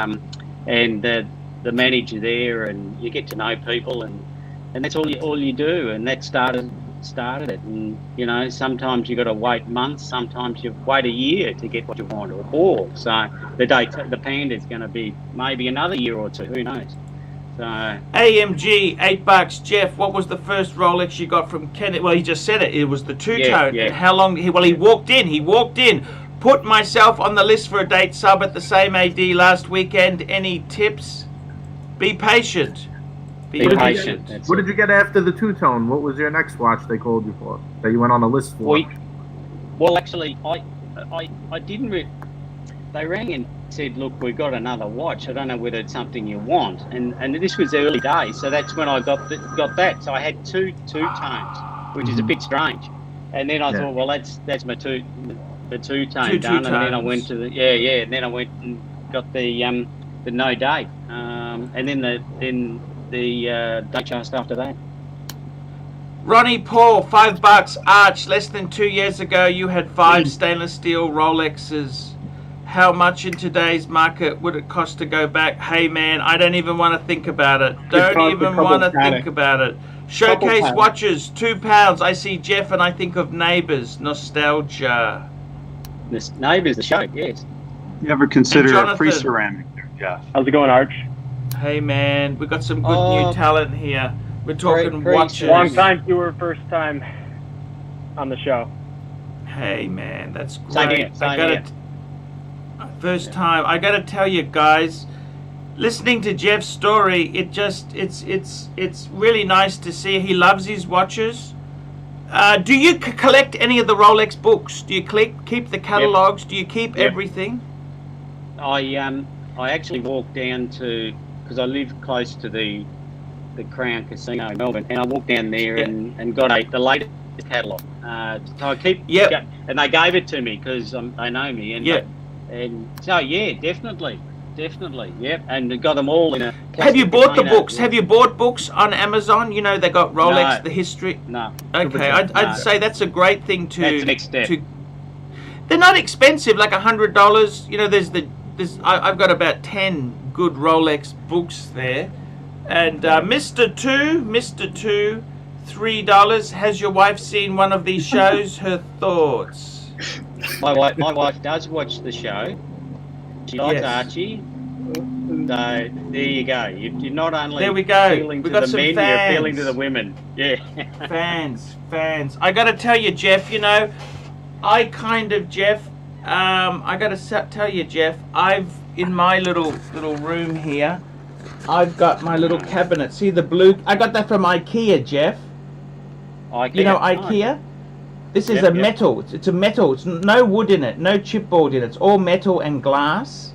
[SPEAKER 5] the manager there, and you get to know people, and that's all you do. And that started it. And you know, sometimes you got to wait months, sometimes you wait a year to get what you want, or more. So the Panda's going to be maybe another year or two. Who knows? So
[SPEAKER 1] AMG, $8. Jeff, what was the first Rolex you got from Kennedy? Well, he just said it. It was the two-tone.
[SPEAKER 5] Yeah.
[SPEAKER 1] And how long? He walked in. Put myself on the list for a date sub at the same AD last weekend. Any tips? Be patient. Be patient.
[SPEAKER 4] What did you get after the two-tone? What was your next watch they called you for that you went on the list for?
[SPEAKER 5] Well, actually, I didn't. They rang and said, "Look, we've got another watch. I don't know whether it's something you want." And this was early days, so that's when I got that. So I had two tones, which is a bit strange. And then I thought, well, that's the two-tone done. And then I went to the and then I went and got the no date, and then the date just after that.
[SPEAKER 1] Ronnie Paul, $5. Arch, less than 2 years ago, you had 5 stainless steel Rolexes. How much in today's market would it cost to go back? Hey man, I don't even want to think about it. Don't even want to think about it. Showcase watches, £2. I see Jeff and I think of Neighbours. Nostalgia.
[SPEAKER 5] Neighbours, the show, yes.
[SPEAKER 6] You ever consider a free ceramic there, Jeff?
[SPEAKER 7] How's it going, Arch?
[SPEAKER 1] Hey man, we got some good new talent here. We're talking watches.
[SPEAKER 7] Long time viewer, first time on the show.
[SPEAKER 1] Hey man, that's great.
[SPEAKER 5] Same here.
[SPEAKER 1] First time. I gotta tell you guys, listening to Jeff's story, it's really nice to see. He loves his watches. Do you collect any of the Rolex books? Do you keep the catalogs? Yep. Do you keep everything?
[SPEAKER 5] I actually walked down to, because I live close to the Crown Casino in Melbourne, and I walked down there and got the latest catalogue. So I keep, and they gave it to me because they know me, and so definitely, and got them all in a.
[SPEAKER 1] Have you bought the books? Have you bought books on Amazon? You know, they got Rolex, the history.
[SPEAKER 5] No.
[SPEAKER 1] Okay, I'd say that's a great thing to.
[SPEAKER 5] That's the next step.
[SPEAKER 1] They're not expensive, like $100. You know, I've got about 10 good Rolex books there, and Mr. Two, $3. Has your wife seen one of these shows? Her thoughts.
[SPEAKER 5] My wife does watch the show. She likes Archie. So there you go. You're not only appealing to the men, you're appealing to the women. Yeah.
[SPEAKER 1] Fans. I got to tell you, Jeff. You know, I got to tell you, Jeff. I've in my little room here. I've got my little cabinet. See the blue? I got that from IKEA, Jeff.
[SPEAKER 5] IKEA.
[SPEAKER 1] You know IKEA? This is metal. It's a metal. It's no wood in it, no chipboard in it. It's all metal and glass.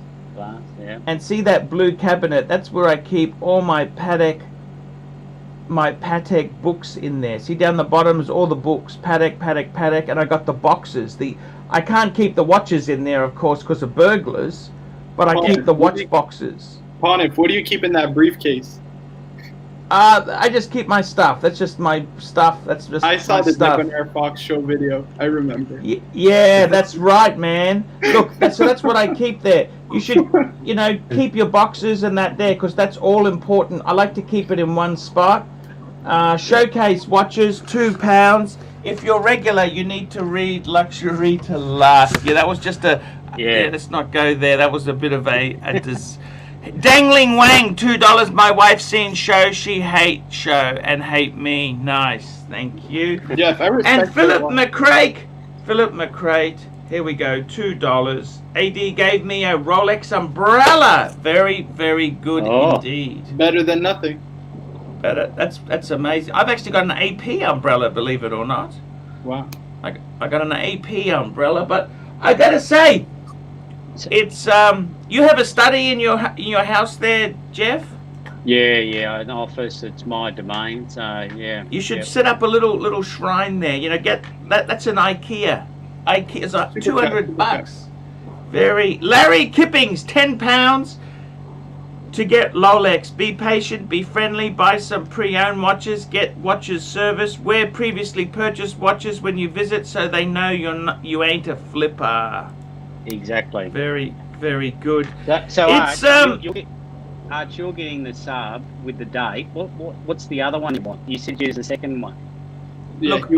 [SPEAKER 1] And see that blue cabinet? That's where I keep all my Patek books in there. See down the bottom is all the books, Patek, and I got the boxes. I can't keep the watches in there, of course, because of burglars, but I keep the watch boxes.
[SPEAKER 2] Ponif, what do you keep in that briefcase?
[SPEAKER 1] I just keep my stuff. That's just my stuff. That's just
[SPEAKER 2] I saw
[SPEAKER 1] my
[SPEAKER 2] the
[SPEAKER 1] stuff.
[SPEAKER 2] Debonair Fox show video. I remember.
[SPEAKER 1] Yeah, that's right, man. Look, that's what I keep there. You should, keep your boxes and that there, because that's all important. I like to keep it in one spot. Showcase watches, £2. If you're regular, you need to read Luxury to Last. Yeah, that was just yeah, let's not go there. That was a bit of a Dangling Wang, $2. My wife's seen show. She hate show and hate me. Nice, thank you.
[SPEAKER 2] Yeah, I respect.
[SPEAKER 1] And Philip McCrate. Here we go, $2. AD gave me a Rolex umbrella. Very, very good indeed.
[SPEAKER 2] Better than nothing.
[SPEAKER 1] Better. That's amazing. I've actually got an AP umbrella, believe it or not.
[SPEAKER 2] Wow.
[SPEAKER 1] I got an AP umbrella, but I gotta say, it's you have a study in your house there, Jeff?
[SPEAKER 5] Yeah. An office. It's my domain. So yeah.
[SPEAKER 1] You should set up a little shrine there. Get that's an IKEA. IKEA's like $200. Very. Larry Kippings, £10 to get Rolex. Be patient. Be friendly. Buy some pre-owned watches. Get watches serviced. Wear previously purchased watches when you visit, so they know you ain't a flipper.
[SPEAKER 5] Exactly.
[SPEAKER 1] Very, very good.
[SPEAKER 5] So
[SPEAKER 1] it's
[SPEAKER 5] Arch, you're getting the sub with the date. What's the other one you want? You said use the second one.
[SPEAKER 1] Look,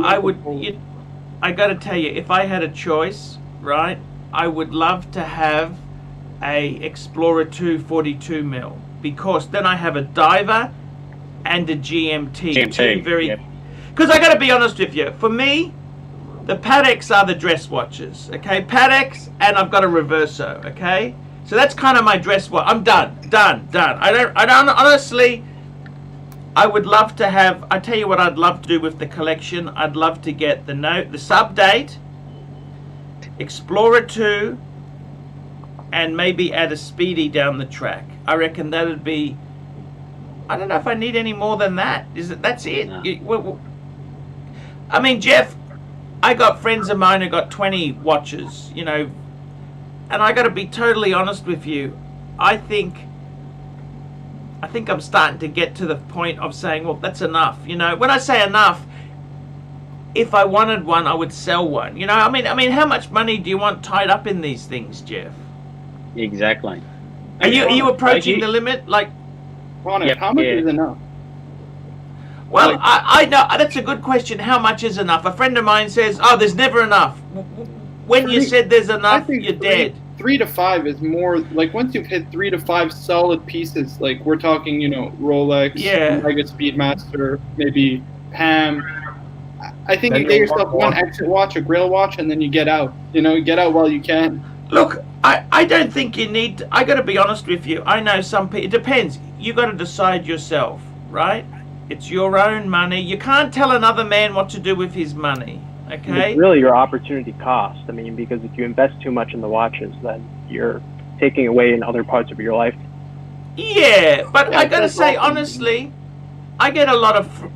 [SPEAKER 1] I got to tell you, if I had a choice, right, I would love to have a Explorer 2 42mm, because then I have a diver and a GMT. Two very. Because I got to be honest with you, for me, the Pateks are the dress watches, okay? Pateks, and I've got a Reverso, okay? So that's kind of my dress watch. I'm done. I don't honestly. I would love to have. I tell you what, I'd love to do with the collection. I'd love to get the sub date, Explorer 2, and maybe add a Speedy down the track. I reckon that'd be. I don't know if I need any more than that. That's it?
[SPEAKER 5] No.
[SPEAKER 1] I mean, Jeff, I got friends of mine who got 20 watches, and I got to be totally honest with you. I think I'm starting to get to the point of saying, well, that's enough. When I say enough, if I wanted one, I would sell one. I mean, how much money do you want tied up in these things, Jeff?
[SPEAKER 5] Exactly.
[SPEAKER 1] Are you approaching the limit? Like,
[SPEAKER 2] how much is enough?
[SPEAKER 1] Well, I know that's a good question. How much is enough? A friend of mine says, "Oh, there's never enough." When you said there's enough, you're dead.
[SPEAKER 2] 3 to 5 is more like once you've hit 3 to 5 solid pieces. Like we're talking, Rolex, Mega Speedmaster, maybe Pam. I think you get yourself one exit watch, a grill watch, and then you get out. Get out while you can.
[SPEAKER 1] Look, I don't think you need to, I got to be honest with you. I know some people. It depends. You got to decide yourself, right? It's your own money. You can't tell another man what to do with his money, okay?
[SPEAKER 7] It's really your opportunity cost. I mean, because if you invest too much in the watches, then you're taking away in other parts of your life.
[SPEAKER 1] Yeah, but I got to say, honestly, I get a lot of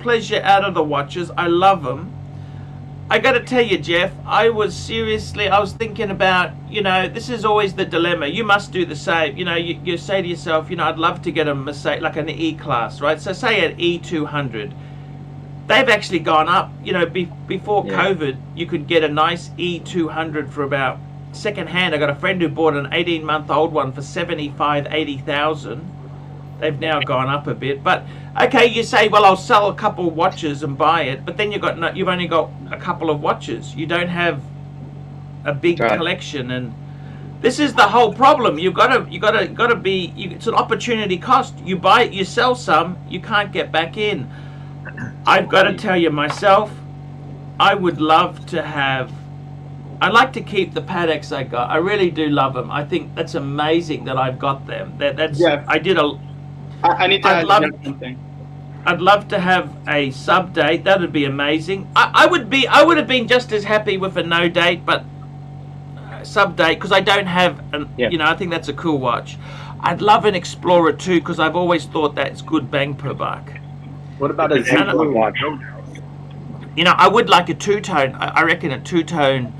[SPEAKER 1] pleasure out of the watches. I love them. I got to tell you, Jeff, I was thinking about, this is always the dilemma. You must do the same. You say to yourself, I'd love to get a Mercedes, like an E-Class, right? So say an E200. They've actually gone up. Before COVID, you could get a nice E200 for about second hand. I got a friend who bought an 18-month-old one for 80,000. They've now gone up a bit, but okay, you say, well, I'll sell a couple of watches and buy it, but then you've only got a couple of watches. You don't have a big collection, and this is the whole problem. You got to be. It's an opportunity cost. You buy it, you sell some, you can't get back in. I've got to tell you myself, I would love to have. I like to keep the Pateks I got. I really do love them. I think that's amazing that I've got them.
[SPEAKER 2] I need to add something.
[SPEAKER 1] I'd love to have a sub date. That would be amazing. I would have been just as happy with a no date, but sub date, because I don't have I think that's a cool watch. I'd love an Explorer 2 because I've always thought that's good bang per buck.
[SPEAKER 7] What about a Zenfone watch?
[SPEAKER 1] I would like a two-tone. I reckon a two-tone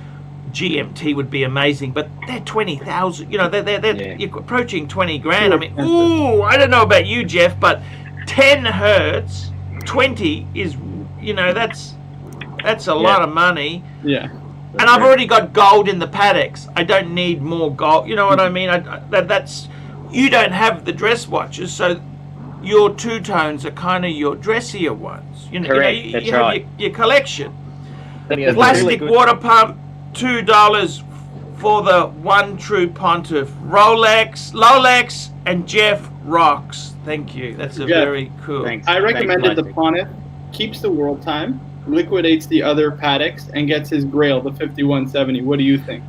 [SPEAKER 1] GMT would be amazing, but they're 20,000. You're approaching 20 grand. I mean, I don't know about you, Jeff, but 10 hurts, 20 is, you know, that's a lot of money.
[SPEAKER 2] Yeah.
[SPEAKER 1] And I've already got gold in the Pateks. I don't need more gold. You know what I mean? That's you don't have the dress watches, so your two-tones are kind of your dressier ones. You know,
[SPEAKER 5] Correct.
[SPEAKER 1] you
[SPEAKER 5] That's
[SPEAKER 1] have
[SPEAKER 5] right.
[SPEAKER 1] your collection.
[SPEAKER 5] Yeah,
[SPEAKER 1] Plastic
[SPEAKER 5] really
[SPEAKER 1] water pump, $2 for the one true pontiff. Rolex, and Jeff rocks. Thank you. That's very cool.
[SPEAKER 5] Thanks.
[SPEAKER 2] I recommended the
[SPEAKER 5] Thanks,
[SPEAKER 2] pontiff, keeps the world time, liquidates the other Pateks, and gets his grail, the 5170. What do you think?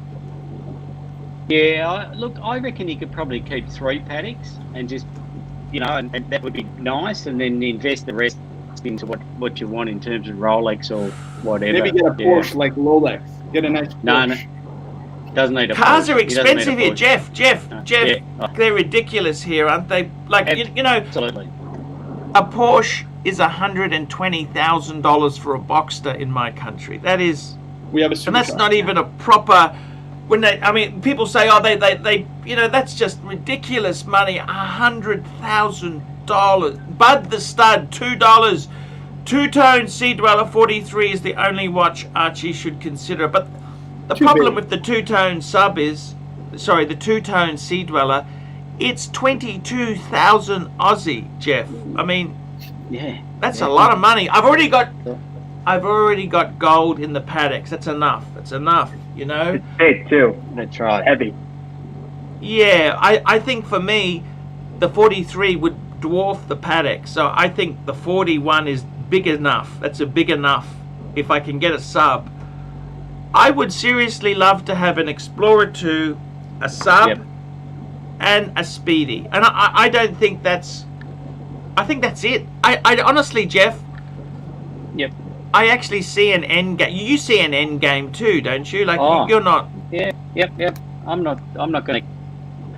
[SPEAKER 5] Yeah, look, I reckon you could probably keep 3 Pateks and just, you know, and that would be nice, and then invest the rest into what you want in terms of Rolex or whatever.
[SPEAKER 2] Maybe get a Porsche like Rolex. Get a nice Porsche.
[SPEAKER 5] No. Doesn't need a
[SPEAKER 1] Cars
[SPEAKER 5] Porsche.
[SPEAKER 1] are
[SPEAKER 5] He doesn't need a
[SPEAKER 1] expensive here,
[SPEAKER 5] Porsche.
[SPEAKER 1] Jeff.
[SPEAKER 5] Yeah.
[SPEAKER 1] They're ridiculous here, aren't they? Like, you know,
[SPEAKER 5] Absolutely.
[SPEAKER 1] a Porsche is $120,000 for a Boxster in my country. That is,
[SPEAKER 2] We have a
[SPEAKER 1] and that's
[SPEAKER 2] supercharger.
[SPEAKER 1] not even a proper. When they, I mean, people say, oh, they, you know, that's just ridiculous money. $100,000. Bud the Stud, $2. Two-tone Sea Dweller 43 is the only watch Archie should consider. But the
[SPEAKER 2] Too
[SPEAKER 1] problem
[SPEAKER 2] big.
[SPEAKER 1] with the two-tone sub is, sorry, the two-tone Sea Dweller, it's 22,000 Aussie, Jeff. I mean,
[SPEAKER 5] Yeah.
[SPEAKER 1] that's a lot of money. I've already got gold in the Pateks. That's enough. It's enough, you know.
[SPEAKER 7] It's big too.
[SPEAKER 5] That's right.
[SPEAKER 7] Heavy.
[SPEAKER 1] Yeah, I think for me, the 43 would dwarf the Patek. So I think the 41 is big enough. That's a big enough. If I can get a sub, I would seriously love to have an Explorer 2, a sub, and a Speedy. And I don't think that's. I think that's it. I honestly, Jeff.
[SPEAKER 5] Yep.
[SPEAKER 1] I actually see an end game. You see an end game too, don't you? Like you're not.
[SPEAKER 5] Yeah. Yep. I'm not going to.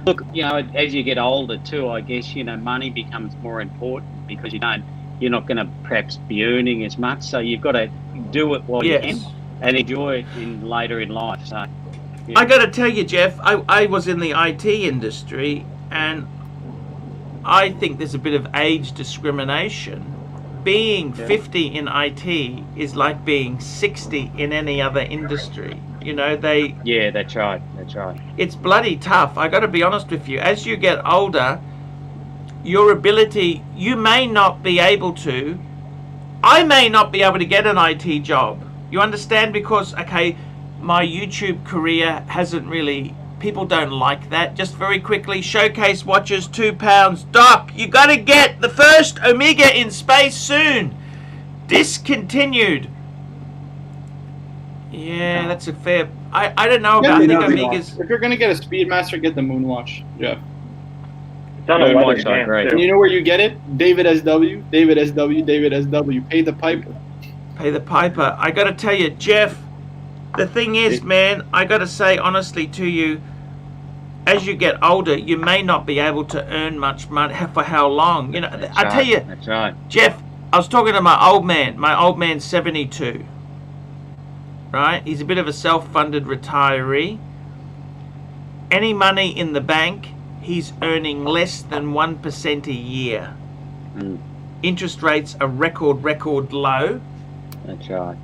[SPEAKER 5] Look, you know, as you get older too, I guess, you know, money becomes more important because you're not going to perhaps be earning as much. So you've got to do it while you can and enjoy it later in life. So
[SPEAKER 1] I got to tell you, Jeff, I was in the IT industry, and I think there's a bit of age discrimination. Being 50 in IT is like being 60 in any other industry. You know,
[SPEAKER 5] Yeah, that's right.
[SPEAKER 1] it's bloody tough. I got to be honest with you. As you get older, your ability, you may not be able to. I may not be able to get an IT job. You understand? Because, okay, my YouTube career hasn't really. People don't like that. Just very quickly, Showcase watches, £2. Doc, you got to get the first Omega in space soon. Discontinued. Yeah, that's a fair. I don't know about. I think Omegas.
[SPEAKER 2] If you're gonna get a Speedmaster, get the Moonwatch. Yeah.
[SPEAKER 7] It's on a
[SPEAKER 5] Moonwatch,
[SPEAKER 7] leather
[SPEAKER 5] I
[SPEAKER 7] band,
[SPEAKER 5] agree.
[SPEAKER 7] too.
[SPEAKER 2] And you know where you get it? David SW. Pay the piper.
[SPEAKER 1] Pay the piper. I got to tell you, Jeff. The thing is, man, I got to say honestly to you, as you get older, you may not be able to earn much money. For how long? You know, I tell you,
[SPEAKER 5] That's right.
[SPEAKER 1] Jeff, I was talking to my old man. My old man's 72. Right? He's a bit of a self-funded retiree. Any money in the bank, he's earning less than 1% a year. Interest rates are record low.
[SPEAKER 5] That's right.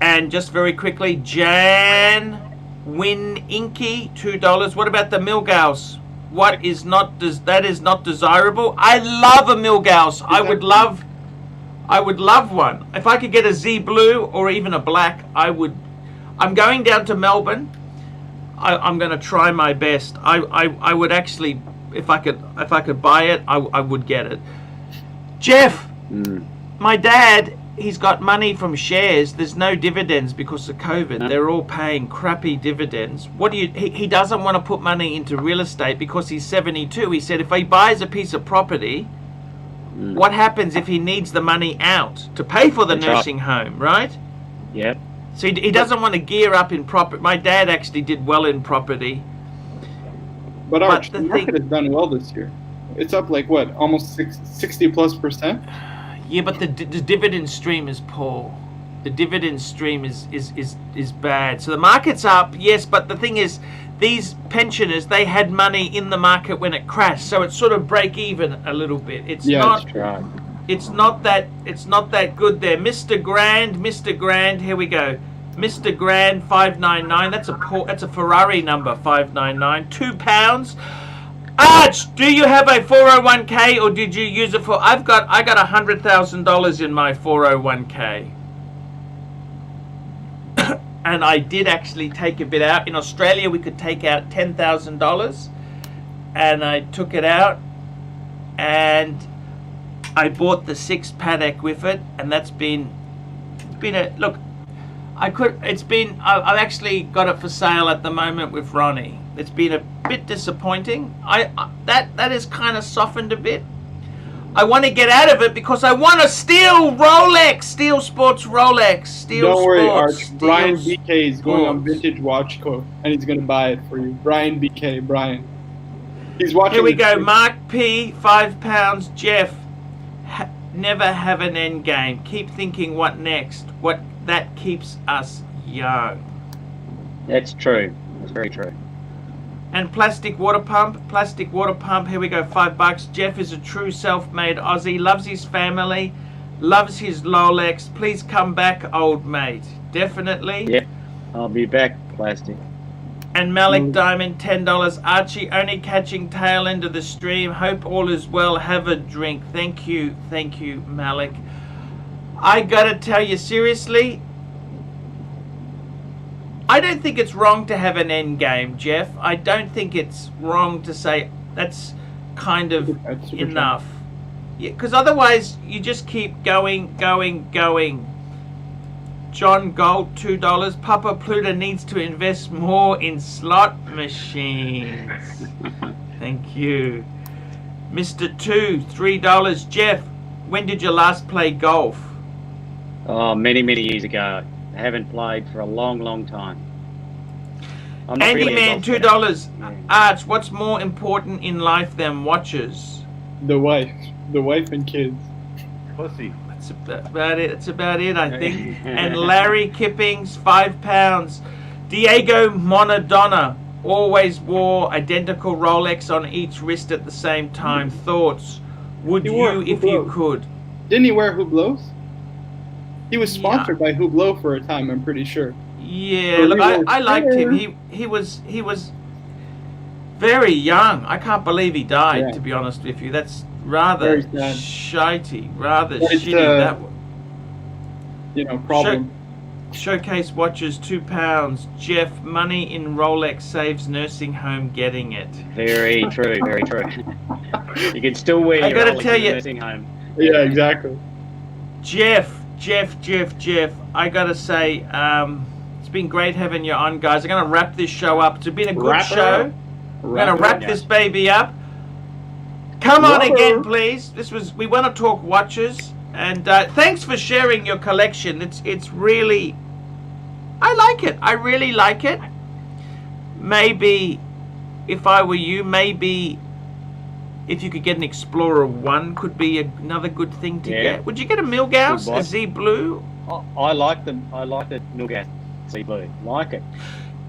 [SPEAKER 1] And just very quickly, Jan Win Inky, $2. What about the Milgauss? That is not desirable. I love a Milgauss. I would love one. If I could get a Z Blue or even a black, I would. I'm going down to Melbourne. I'm going to try my best. I would actually, if I could buy it, I would get it. Jeff, my dad, he's got money from shares. There's no dividends because of COVID.
[SPEAKER 5] No.
[SPEAKER 1] They're all paying crappy dividends. He doesn't want to put money into real estate because he's 72. He said if he buys a piece of property, what happens if he needs the money out to pay for the nursing home, right?
[SPEAKER 5] Yep.
[SPEAKER 1] So he doesn't want to gear up in property. My dad actually did well in property.
[SPEAKER 2] But Arch,
[SPEAKER 1] the
[SPEAKER 2] the market has done well this year. It's up like what, almost 60+%?
[SPEAKER 1] Yeah, but the dividend stream is poor. The dividend stream is bad. So the market's up, yes, but the thing is, these pensioners, they had money in the market when it crashed, so it's sort of break even a little bit. It's not.
[SPEAKER 5] That's right.
[SPEAKER 1] It's not that good there. Mr. Grand, here we go. Mr. Grand 599. That's a Ferrari number 599. £2. Arch, do you have a 401k or did you use it for? I got $100,000 in my 401k. And I did actually take a bit out. In Australia, we could take out $10,000, and I took it out, and I bought the 6 Patek with it, and that's been a look. I've actually got it for sale at the moment with Ronnie. It's been a bit disappointing. That is kind of softened a bit. I want to get out of it because I want to steal Rolex, steal sports Rolex, steal
[SPEAKER 2] Don't worry,
[SPEAKER 1] sports.
[SPEAKER 2] Arch. Brian BK is going on Vintage Watch Co. and he's going to buy it for you. Brian BK, Brian. He's watching.
[SPEAKER 1] Here we go. Mark P, £5. Jeff, never have an end game. Keep thinking what next. That keeps us young.
[SPEAKER 5] That's true. That's very true.
[SPEAKER 1] And plastic water pump, here we go, $5. Jeff is a true self-made Aussie, loves his family, loves his Rolex. Please come back, old mate. Definitely.
[SPEAKER 5] Yep, I'll be back, plastic.
[SPEAKER 1] And Malik Diamond, $10. Archie, only catching tail end of the stream. Hope all is well. Have a drink. Thank you, Malik. I gotta tell you, seriously, I don't think it's wrong to have an end game, Jeff. I don't think it's wrong to say that's kind of enough. Yeah, because otherwise you just keep going. John Gold, $2. Papa Pluto needs to invest more in slot machines. Thank you. Mr. 2, $3. Jeff, when did you last play golf?
[SPEAKER 5] Oh, many years ago. I haven't played for a long time.
[SPEAKER 1] Andy Man, $2.
[SPEAKER 5] Yeah.
[SPEAKER 1] Arch, what's more important in life than watches?
[SPEAKER 2] The wife and kids.
[SPEAKER 4] Pussy.
[SPEAKER 1] That's about it. That's about it, I think. And Larry Kippings, £5. Diego Monadonna always wore identical Rolex on each wrist at the same time. Thoughts? Would you if you could?
[SPEAKER 2] Didn't he wear Hublots? He was sponsored by Hublot for a time, I'm pretty sure.
[SPEAKER 1] Yeah, look, I liked him. He was very young. I can't believe he died, to be honest with you. That's rather shitty, rather shitty. That
[SPEAKER 2] problem.
[SPEAKER 1] Showcase watches, £2. Jeff, money in Rolex saves nursing home getting it.
[SPEAKER 5] Very true, very true. You can still wear your Rolex in the nursing home.
[SPEAKER 2] Yeah, exactly.
[SPEAKER 1] Jeff, I gotta say, it's been great having you on, guys. I'm gonna wrap this show up. It's been a good show. We're gonna wrap this baby up. Come on again, please. We want to talk watches, and thanks for sharing your collection. It's really, I like it. I really like it. Maybe, if I were you, if you could get an Explorer 1, could be another good thing to get. Would you get a Milgauss, a Z Blue?
[SPEAKER 5] I like them. I like the Milgauss Z Blue. Like it.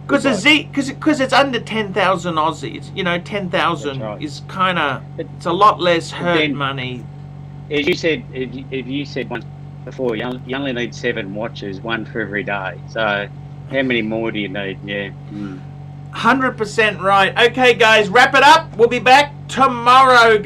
[SPEAKER 1] Because it's under 10,000 Aussie. It's 10,000 is kind of, it's a lot less hurt money.
[SPEAKER 5] As you said, if you said once before, you only need 7 watches, 1 for every day. So how many more do you need? Yeah.
[SPEAKER 1] 100% right. Okay, guys, wrap it up. We'll be back tomorrow.